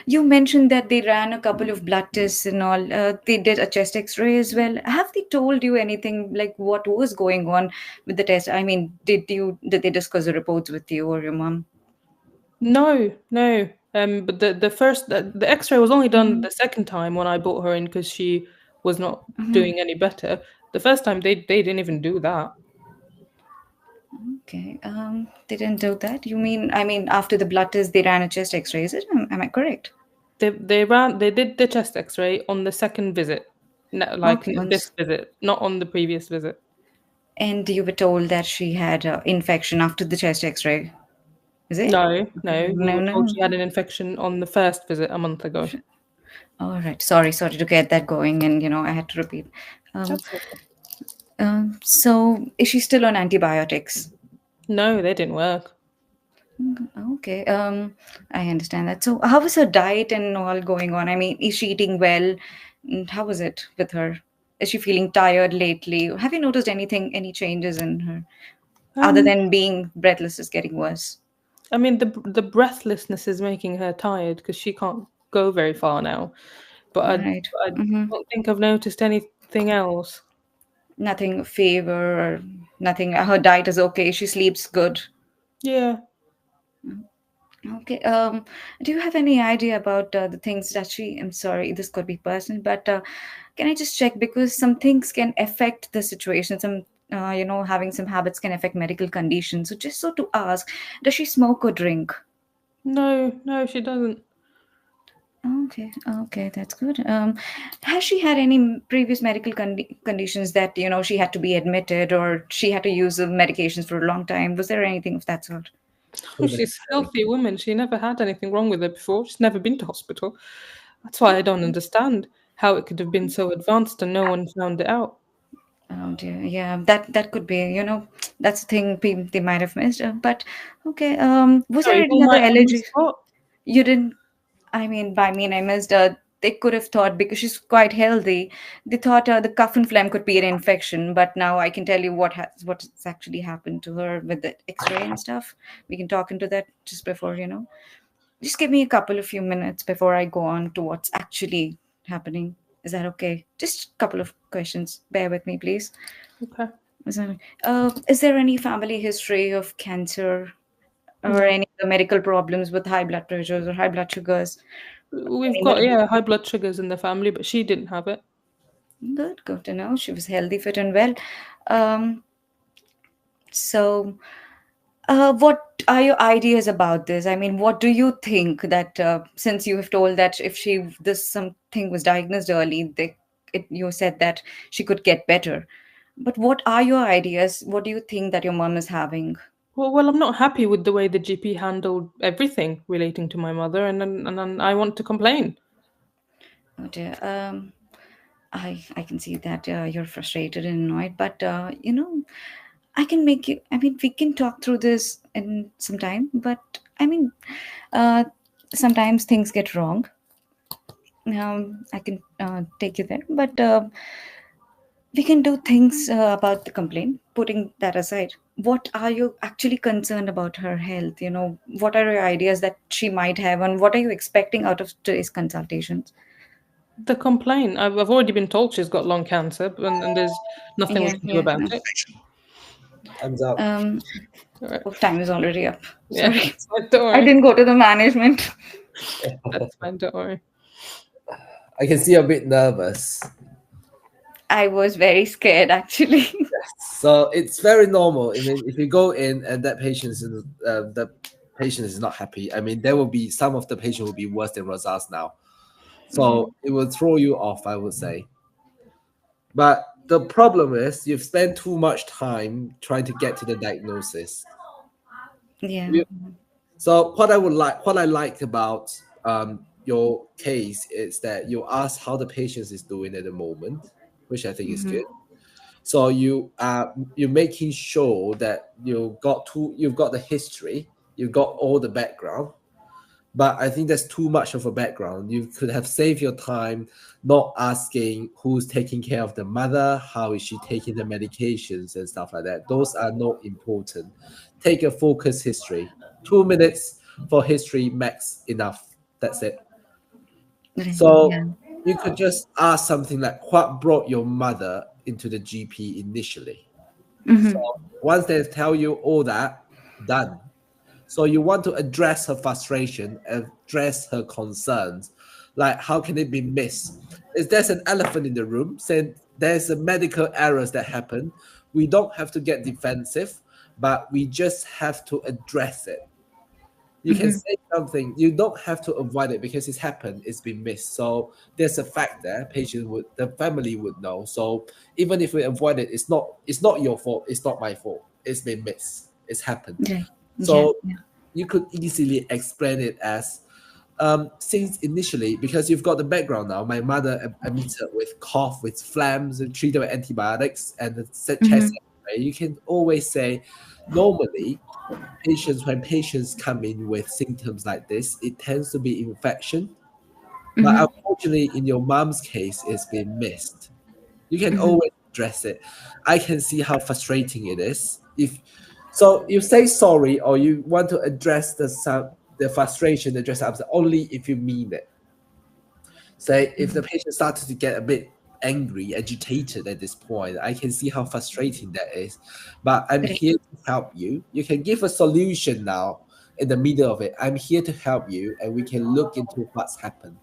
You mentioned that they ran a couple of blood tests and all. They did a chest X-ray as well. Have they told you anything like what was going on with the test? I mean, did they discuss the reports with you or your mom? No, no. But the X-ray was only done Mm-hmm. the second time when I brought her in because she was not Mm-hmm. doing any better. The first time they didn't even do that. Okay. They didn't do that. You mean? I mean, after the blood test, they ran a chest X-ray. Is it? Am I correct? They did the chest X-ray on the second visit, no, like Okay. this visit, not on the previous visit. And you were told that she had infection after the chest X-ray. Is it? No, no, we No, were told no. she had an infection on the first visit a month ago. All right. Sorry to get that going, and I had to repeat. Um, That's okay. so is she still on antibiotics? No, they didn't work. Okay. I understand that. So how is her diet and all going on? I mean, is she eating well? And how is it with her? Is she feeling tired lately? Have you noticed any changes in her other Um, than being breathless is getting worse? I mean the breathlessness is making her tired because she can't go very far now. But Right. I Mm-hmm. don't think I've noticed anything else. Nothing fever or nothing. Her diet is okay. She sleeps good. Yeah. Okay. Do you have any idea about the things that she? I'm sorry, this could be personal, but can I just check because some things can affect the situation. Some having some habits can affect medical conditions. So just so to ask, does she smoke or drink? No, she doesn't. Okay, that's good. Has she had any previous medical conditions that she had to be admitted, or she had to use the medications for a long time? Was there anything of that sort? Oh, she's a healthy woman. She never had anything wrong with her before. She's never been to hospital. That's why I don't understand how it could have been so advanced and no one found it out. Oh dear, yeah, that could be. That's the thing they might have missed. But okay, was there Sorry, any who other might have allergies? missed what? You didn't. I missed. They could have thought because she's quite healthy. They thought the cough and phlegm could be an infection, but now I can tell you what's actually happened to her with the X-ray and stuff. We can talk into that just before. Just give me a couple of few minutes before I go on to what's actually happening. Is that okay? Just a couple of questions. Bear with me, please. Okay. Is there any family history of cancer or No. any other medical problems with high blood pressures or high blood sugars? We've Any got, medical- high blood sugars in the family, but she didn't have it. Good to know. She was healthy, fit, and well. Um, so, what are your ideas about this? I mean, what do you think that since you have told that if this something was diagnosed early, you said that she could get better. But what are your ideas? What do you think that your mom is having? Well, I'm not happy with the way the GP handled everything relating to my mother, and then I want to complain. Oh dear. I can see that you're frustrated and annoyed, but I can make you. I mean, we can talk through this in some time, but I mean, uh, sometimes things get wrong. I can take you there, but we can do things about the complaint. Putting that aside, what are you actually concerned about her health? What are your ideas that she might have, and what are you expecting out of today's consultations? The complaint, I've already been told she's got lung cancer, and there's nothing we Yeah, can do yeah. about it. Thumbs up. All right. Oh, time is already up. Yeah, Sorry. that's fine, don't I worry. didn't go to the management. That's fine, don't worry. I can see you're a bit nervous. I was very scared actually. So it's very normal. I mean, if you go in and that the patient is not happy, I mean, there will be some of the patient will be worse than Razaz now. So it will throw you off, I would say. But the problem is you've spent too much time trying to get to the diagnosis. Yeah. So what I like about your case is that you ask how the patient is doing at the moment, which I think is good. So you're making sure that you've got the history, you've got all the background. But I think that's too much of a background. You could have saved your time not asking who's taking care of the mother, how is she taking the medications and stuff like that. Those are not important. Take a focus history. 2 minutes for history max enough. That's it. So Yeah. you could just ask something like, what brought your mother into the GP initially? So once they tell you all that, done. So you want to address her frustration, address her concerns. Like, how can it be missed? Is there's an elephant in the room saying there's a medical errors that happen? We don't have to get defensive, but we just have to address it. You can say something. You don't have to avoid it because it's happened. It's been missed. So there's a fact there. The family would know. So even if we avoid it, it's not your fault. It's not my fault. It's been missed. It's happened. Yeah. So Yeah. you could easily explain it as since initially, because you've got the background now, my mother admitted with cough, with phlegms, and treated with antibiotics and the chest X-ray. You can always say, normally, when patients come in with symptoms like this, it tends to be infection. But unfortunately, in your mom's case, it's been missed. You can always address it. I can see how frustrating it is. So you say sorry, or you want to address the frustration, address the upset only if you mean it. Say if the patient started to get a bit angry, agitated at this point, I can see how frustrating that is. But I'm Correct. here to help you. You can give a solution now in the middle of it. I'm here to help you, and we can look into what's happened.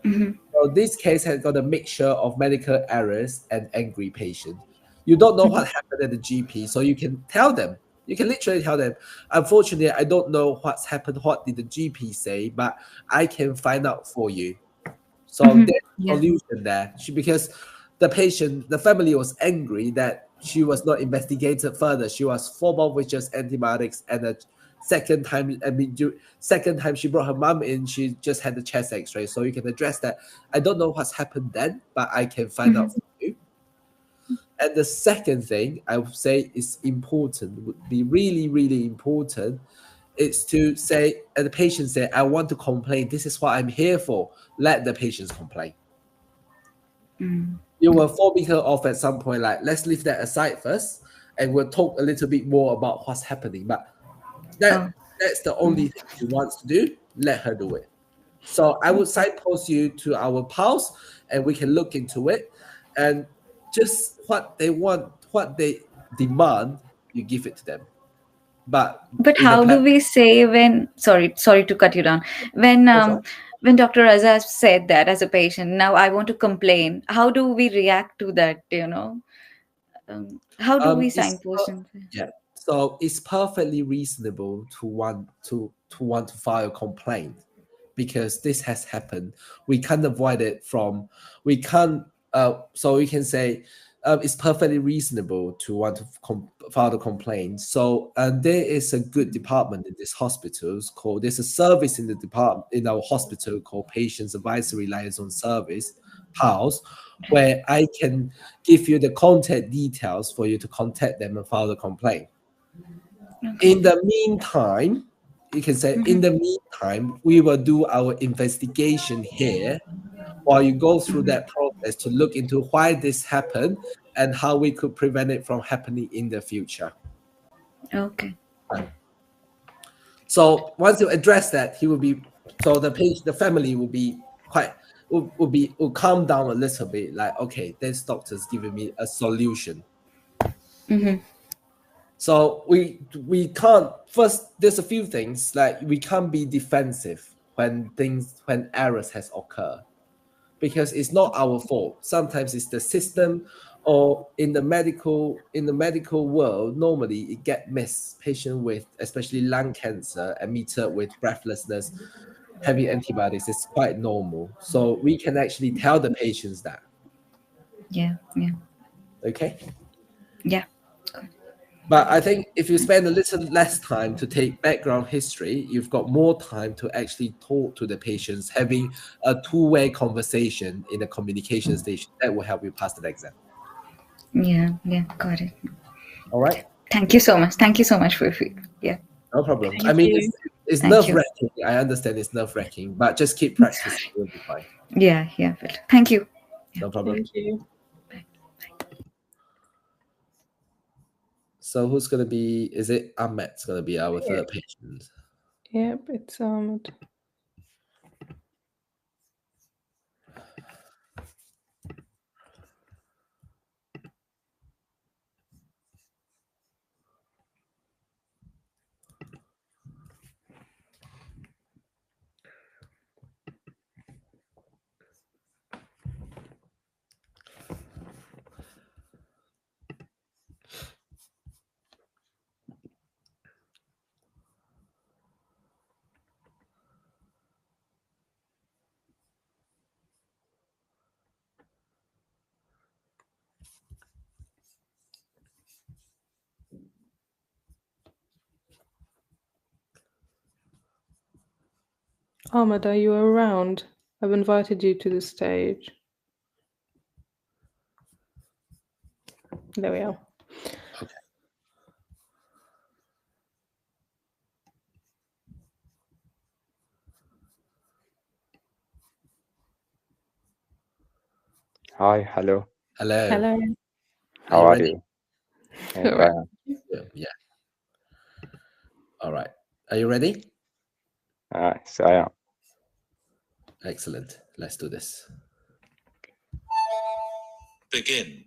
So this case has got a mixture of medical errors and angry patient. You don't know what happened at the GP, so you can tell them. You can literally tell them, unfortunately, I don't know what's happened. What did the GP say? But I can find out for you. So there's a Yeah. solution there. Because the family was angry that she was not investigated further. She was 4 months with just antibiotics, and the second time she brought her mom in, she just had the chest X-ray. So you can address that. I don't know what's happened then, but I can find out for you. And the second thing I would say is important, would be really, really important, is to say, and the patient say, I want to complain. This is what I'm here for. Let the patients complain. You will forbid her off at some point, like, let's leave that aside first, and we'll talk a little bit more about what's happening. But that's the only thing she wants to do. Let her do it. So I would signpost you to our pals, and we can look into it. And just what they want, what they demand, you give it to them. But how do we say when? Sorry to cut you down. When Dr. Razaz said that as a patient, now I want to complain. How do we react to that? How do we signpost? Yeah. So it's perfectly reasonable to want to file a complaint, because this has happened. We can't avoid it from. We can't. So we can say it's perfectly reasonable to want to file the complaint. So there is a good department in this hospital called. There's a service in the department in our hospital called Patients Advisory Liaison Service, PALS, where I can give you the contact details for you to contact them and file the complaint. In the meantime, you can say, in the meantime, we will do our investigation here while you go through that process to look into why this happened and how we could prevent it from happening in the future. Okay. So once you address that, the family will be will calm down a little bit. Like, okay, this doctor's giving me a solution. So we can't. First, there's a few things, like we can't be defensive when errors has occurred, because it's not our fault. Sometimes it's the system, or in the medical world, normally it get missed. Patient with especially lung cancer admitted with breathlessness, having antibiotics is quite normal. So we can actually tell the patients that. Yeah. Okay. Yeah. But I think if you spend a little less time to take background history, you've got more time to actually talk to the patients, having a two-way conversation in a communication station. That will help you pass the exam. Yeah, got it. All right. Thank you so much. Thank you so much for yeah. No problem. Thank you. It's nerve-wracking. I understand it's nerve-wracking, but just keep practicing. You'll be fine. Yeah. But thank you. No problem. Thank you. So who's gonna be? Is it Ahmed's gonna be our third patient? Yep, it's Ahmed, are you around? I've invited you to the stage. There we are. Okay. Hi, hello. Hello. How are you? I'm All right. fine. Yeah. All right. Are you ready? Yes, I am. Excellent. Let's do this. Begin.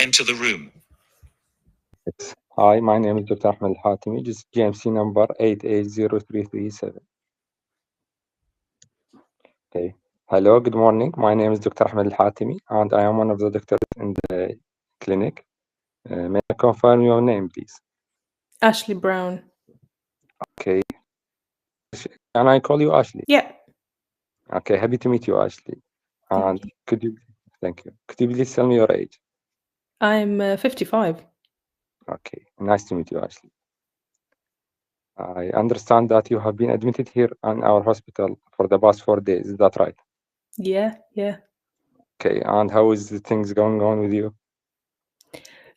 Enter the room. Hi, my name is Dr. Ahmed Al-Hatimi. This is GMC number 880337. Okay. Hello, good morning. My name is Dr. Ahmed Al-Hatimi, and I am one of the doctors in the clinic. May I confirm your name, please? Ashley Brown. Okay. Can I call you Ashley? Yeah. Okay, happy to meet you, Ashley. Thank And you. thank you. Could you please tell me your age? I'm 55. Okay, nice to meet you, Ashley. I understand that you have been admitted here in our hospital for the past 4 days. Is that right? Yeah, yeah. Okay, and how is the things going on with you?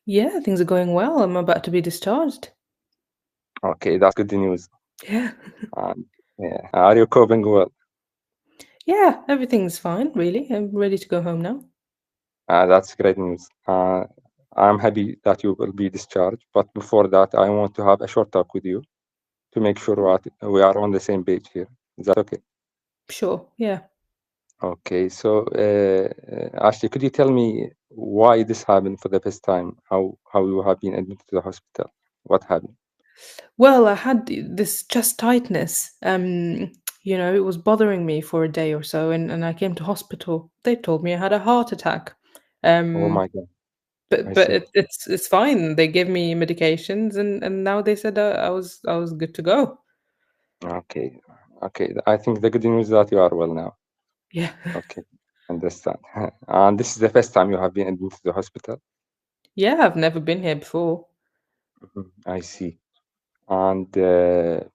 Yeah, things are going well. I'm about to be discharged. Okay, that's good news. Yeah. Yeah. Are you coping well? Yeah, everything's fine, really. I'm ready to go home now. That's great news. I'm happy that you will be discharged, but before that, I want to have a short talk with you to make sure we are on the same page here. Is that okay? Sure, yeah. Okay, so Ashley, could you tell me why this happened for the first time? How you have been admitted to the hospital? What happened? Well, I had this chest tightness. It was bothering me for a day or so, and I came to hospital. They told me I had a heart attack. Oh my God, I But see. it's fine. They gave me medications, and now they said I was good to go. Okay, okay. I think the good news is that you are well now. Yeah. Okay, understand. And this is the first time you have been admitted to the hospital? Yeah, I've never been here before. I see. And do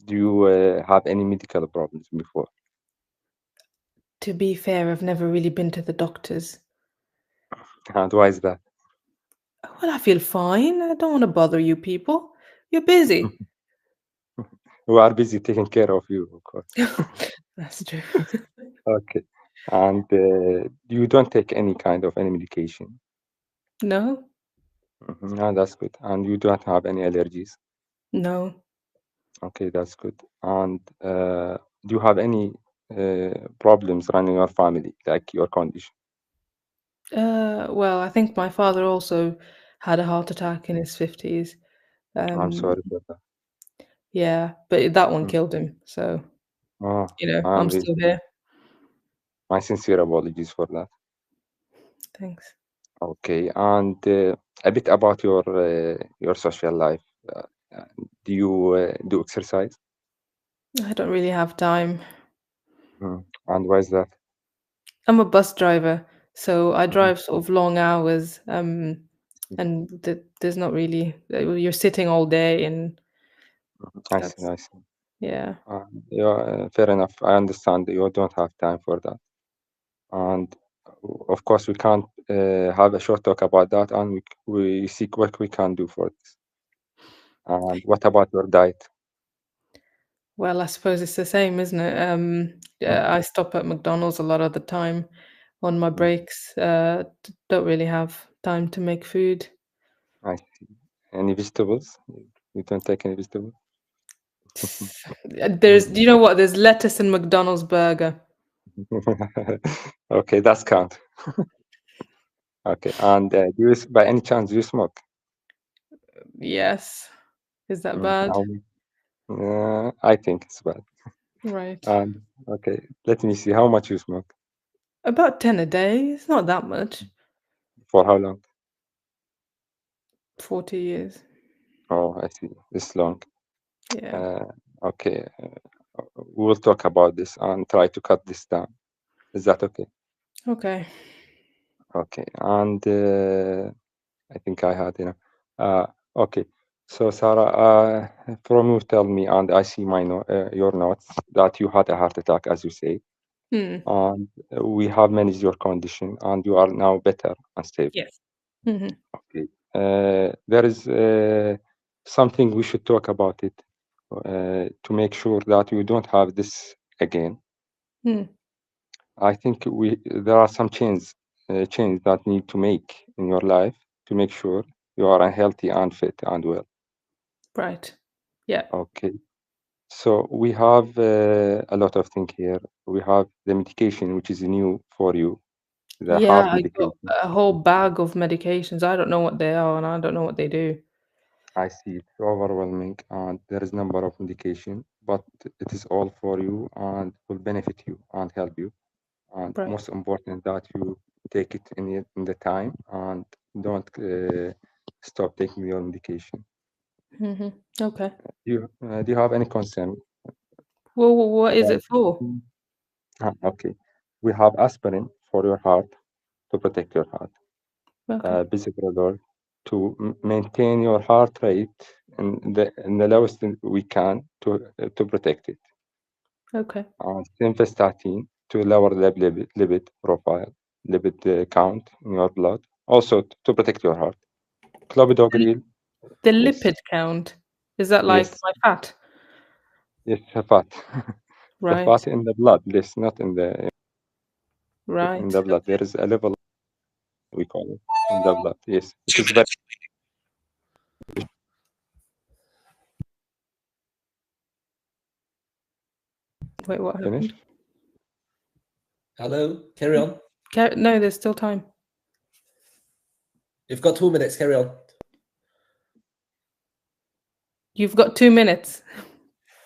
you have any medical problems before? To be fair, I've never really been to the doctors. And why is that? Well, I feel fine. I don't want to bother you people. You're busy. We are busy taking care of you, of course. That's true. Okay. And you don't take any kind of any medication? No, No, that's good. And you don't have any allergies? no. Okay, that's good. And do you have any problems running your family, like your condition? Well, I think my father also had a heart attack in his 50s. I'm Um, sorry for that. yeah, but that one Mm. killed him. So, Oh, I'm I'm really still here. my sincere apologies for that. Thanks. Okay, and a bit about your social life. Uh, do you do exercise? I don't really have time. And why is that? I'm a bus driver, so I Mhm. drive sort of long hours, and there's not really you're sitting all day, and I see, that's I see. yeah. Yeah, fair enough. I understand that you don't have time for that. And of course, we can't have a short talk about that, and we seek what we can do for this. And what about your diet? Well, I suppose it's the same, isn't it? Yeah, I stop at McDonald's a lot of the time on my breaks. Don't really have time to make food. I see. Any vegetables? You don't take any vegetables? Do you know what? There's lettuce in McDonald's burger. Okay, that's count. Okay, and do you, by any chance, do you smoke? Yes. Is that bad? I think it's bad. Right. And okay, let me see how much you smoke. About 10 a day. It's not that much. For how long? 40 years. Oh, I see. This long. Yeah. Okay, we will talk about this and try to cut this down. Is that okay? Okay. Okay, and I think I had, okay. So Sarah, from you tell me, and I see my your notes that you had a heart attack, as you say. and we have managed your condition, and you are now better and stable. Yes. Okay. There is something we should talk about it to make sure that you don't have this again. I think there are some changes that need to make in your life to make sure you are healthy and fit and well. Right. Yeah. Okay. So we have a lot of things here. We have the medication, which is new for you, the heart I got medication. a whole bag of medications. I don't know what they are, and I don't know what they do. I see it's overwhelming, and there is number of medication, but it is all for you and will benefit you and help you. And Right. most important that you take it in the time and don't stop taking your medication. Okay. Do you have any concern? Well, what is it for? Okay. We have aspirin for your heart to protect your heart. Okay. Bisoprolol to maintain your heart rate in the lowest we can to protect it. Okay. Simvastatin to lower the lipid profile, lipid count in your blood, also to protect your heart. Clopidogrel. The Yes. lipid count, is that like Yes. my fat? Yes, fat. Right. The fat in the blood, yes, not in the Right. in the blood. There is a level we call it in the blood. Yes, it 2 is very minutes. Wait, what happened? finished. Hello, carry on. No, there's still time. You've got 2 minutes. Carry on. You've got 2 minutes.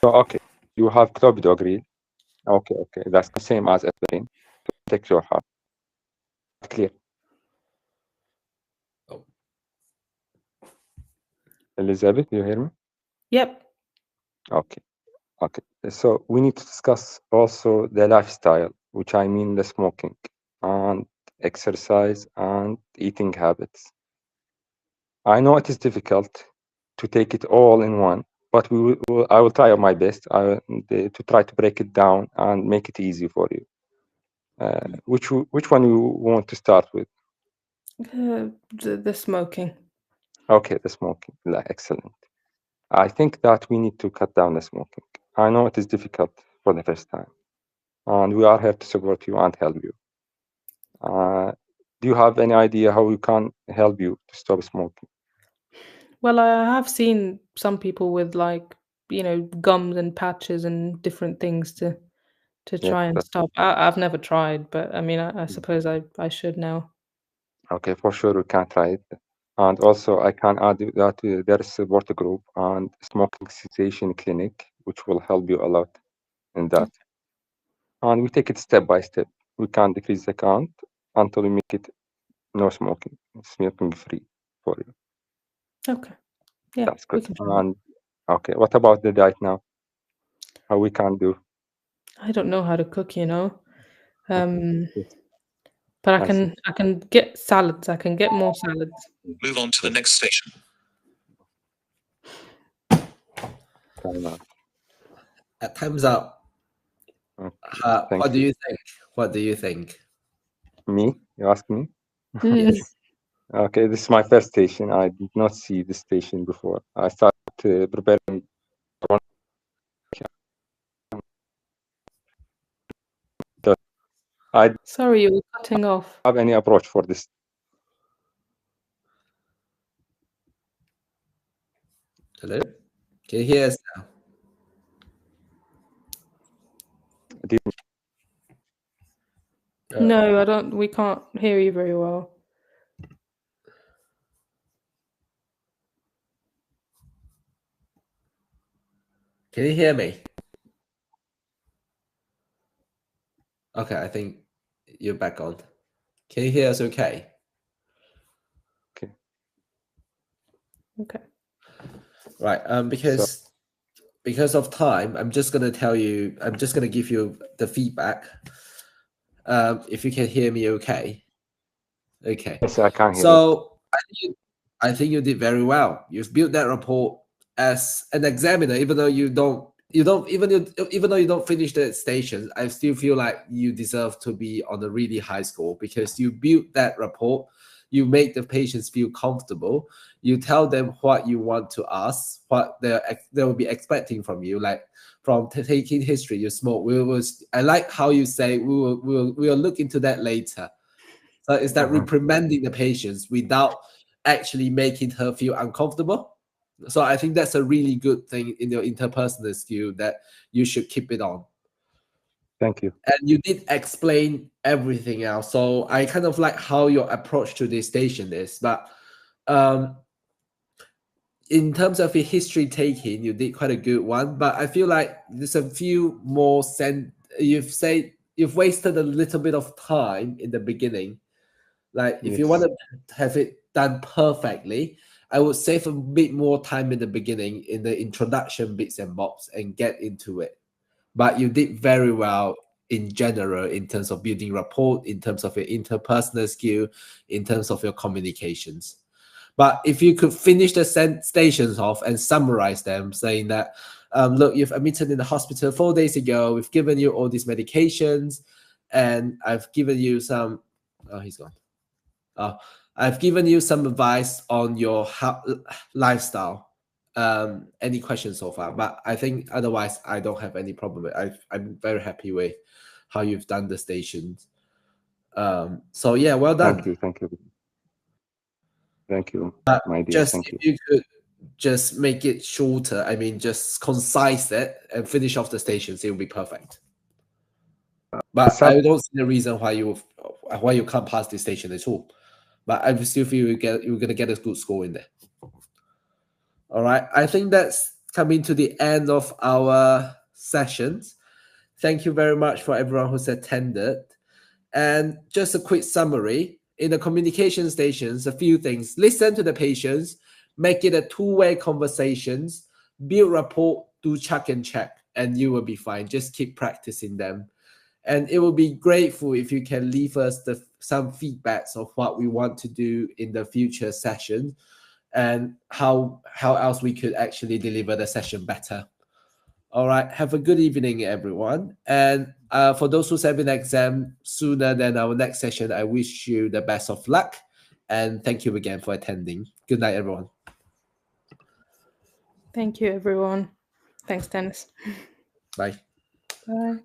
So, okay, you have clopidogrel. Okay, that's the same as aspirin to protect your heart. Clear. Oh. Elizabeth, you hear me? Yep. Okay. So we need to discuss also the lifestyle, which I mean the smoking and exercise and eating habits. I know it is difficult to take it all in one, but I will try my best to try to break it down and make it easy for you. Which one you want to start with? The smoking. Okay, the smoking. Excellent. I think that we need to cut down the smoking. I know it is difficult for the first time, and we are here to support you and help you. Do you have any idea how we can help you to stop smoking? Well, I have seen some people with like, gums and patches and different things to try and stop. I've never tried, but I mean, I suppose I should now. Okay, for sure we can try it. And also I can add that there is a support group and smoking cessation clinic, which will help you a lot in that. And we take it step by step. We can decrease the count until we make it no smoking, smoking free for you. Okay. Yeah, that's good. we can try that. And okay, what about the diet now? How we can do? I don't know how to cook, Yes, but I see. I can get salads. I can get more salads. Move on to the next station. Time out. Time's up. Okay, What do you think? What do you think? Me? You ask me? Yes. Okay, this is my first station. I did not see this station before. I started preparing. I don't Sorry, you were cutting off. have any approach for this. Hello? Can you hear us now? No, I don't. We can't hear you very well. Can you hear me? Okay, I think you're back on. Can you hear us okay? Okay. Right. Because of time, I'm just gonna give you the feedback. If you can hear me okay. Okay. Yes, I can hear you. So I think you did very well. You've built that rapport as an examiner, even though you don't you don't even though you don't finish the station, I still feel like you deserve to be on a really high score because you build that rapport, you make the patients feel comfortable, you tell them what you want to ask, what they will be expecting from you, like from taking history, you smoke. I like how you say we'll look into that later. So it's that reprimanding the patients without actually making her feel uncomfortable. So I think that's a really good thing in your interpersonal skill that you should keep it on. Thank you. And you did explain everything else. So I kind of like how your approach to this station is. But in terms of your history taking, you did quite a good one. But I feel like there's a few more you've wasted a little bit of time in the beginning. Like if you want to have it done perfectly, I would save a bit more time in the beginning in the introduction bits and bobs and get into it. But you did very well in general in terms of building rapport, in terms of your interpersonal skill, in terms of your communications. But if you could finish the stations off and summarize them, saying that, look, you've admitted in the hospital 4 days ago, we've given you all these medications, and I've given you some, oh, he's gone. I've given you some advice on your lifestyle. Any questions so far? But I think otherwise, I don't have any problem. I'm very happy with how you've done the stations. So yeah, well done. Thank you, my dear. Just Thank if you. you could just make it shorter, I mean, just concise it and finish off the stations, it will be perfect. But I don't see the reason why you can't pass this station at all. But I still feel you're gonna get a good score in there. All right, I think that's coming to the end of our sessions. Thank you very much for everyone who's attended. And just a quick summary, in the communication stations, a few things. Listen to the patients, make it a two-way conversations, build rapport, do check and check, and you will be fine. Just keep practicing them. And it will be grateful if you can leave us some feedbacks of what we want to do in the future session and how else we could actually deliver the session better. All right, have a good evening, everyone. And for those who's having an exam sooner than our next session, I wish you the best of luck. And thank you again for attending. Good night, everyone. Thank you, everyone. Thanks, Dennis. Bye. Bye.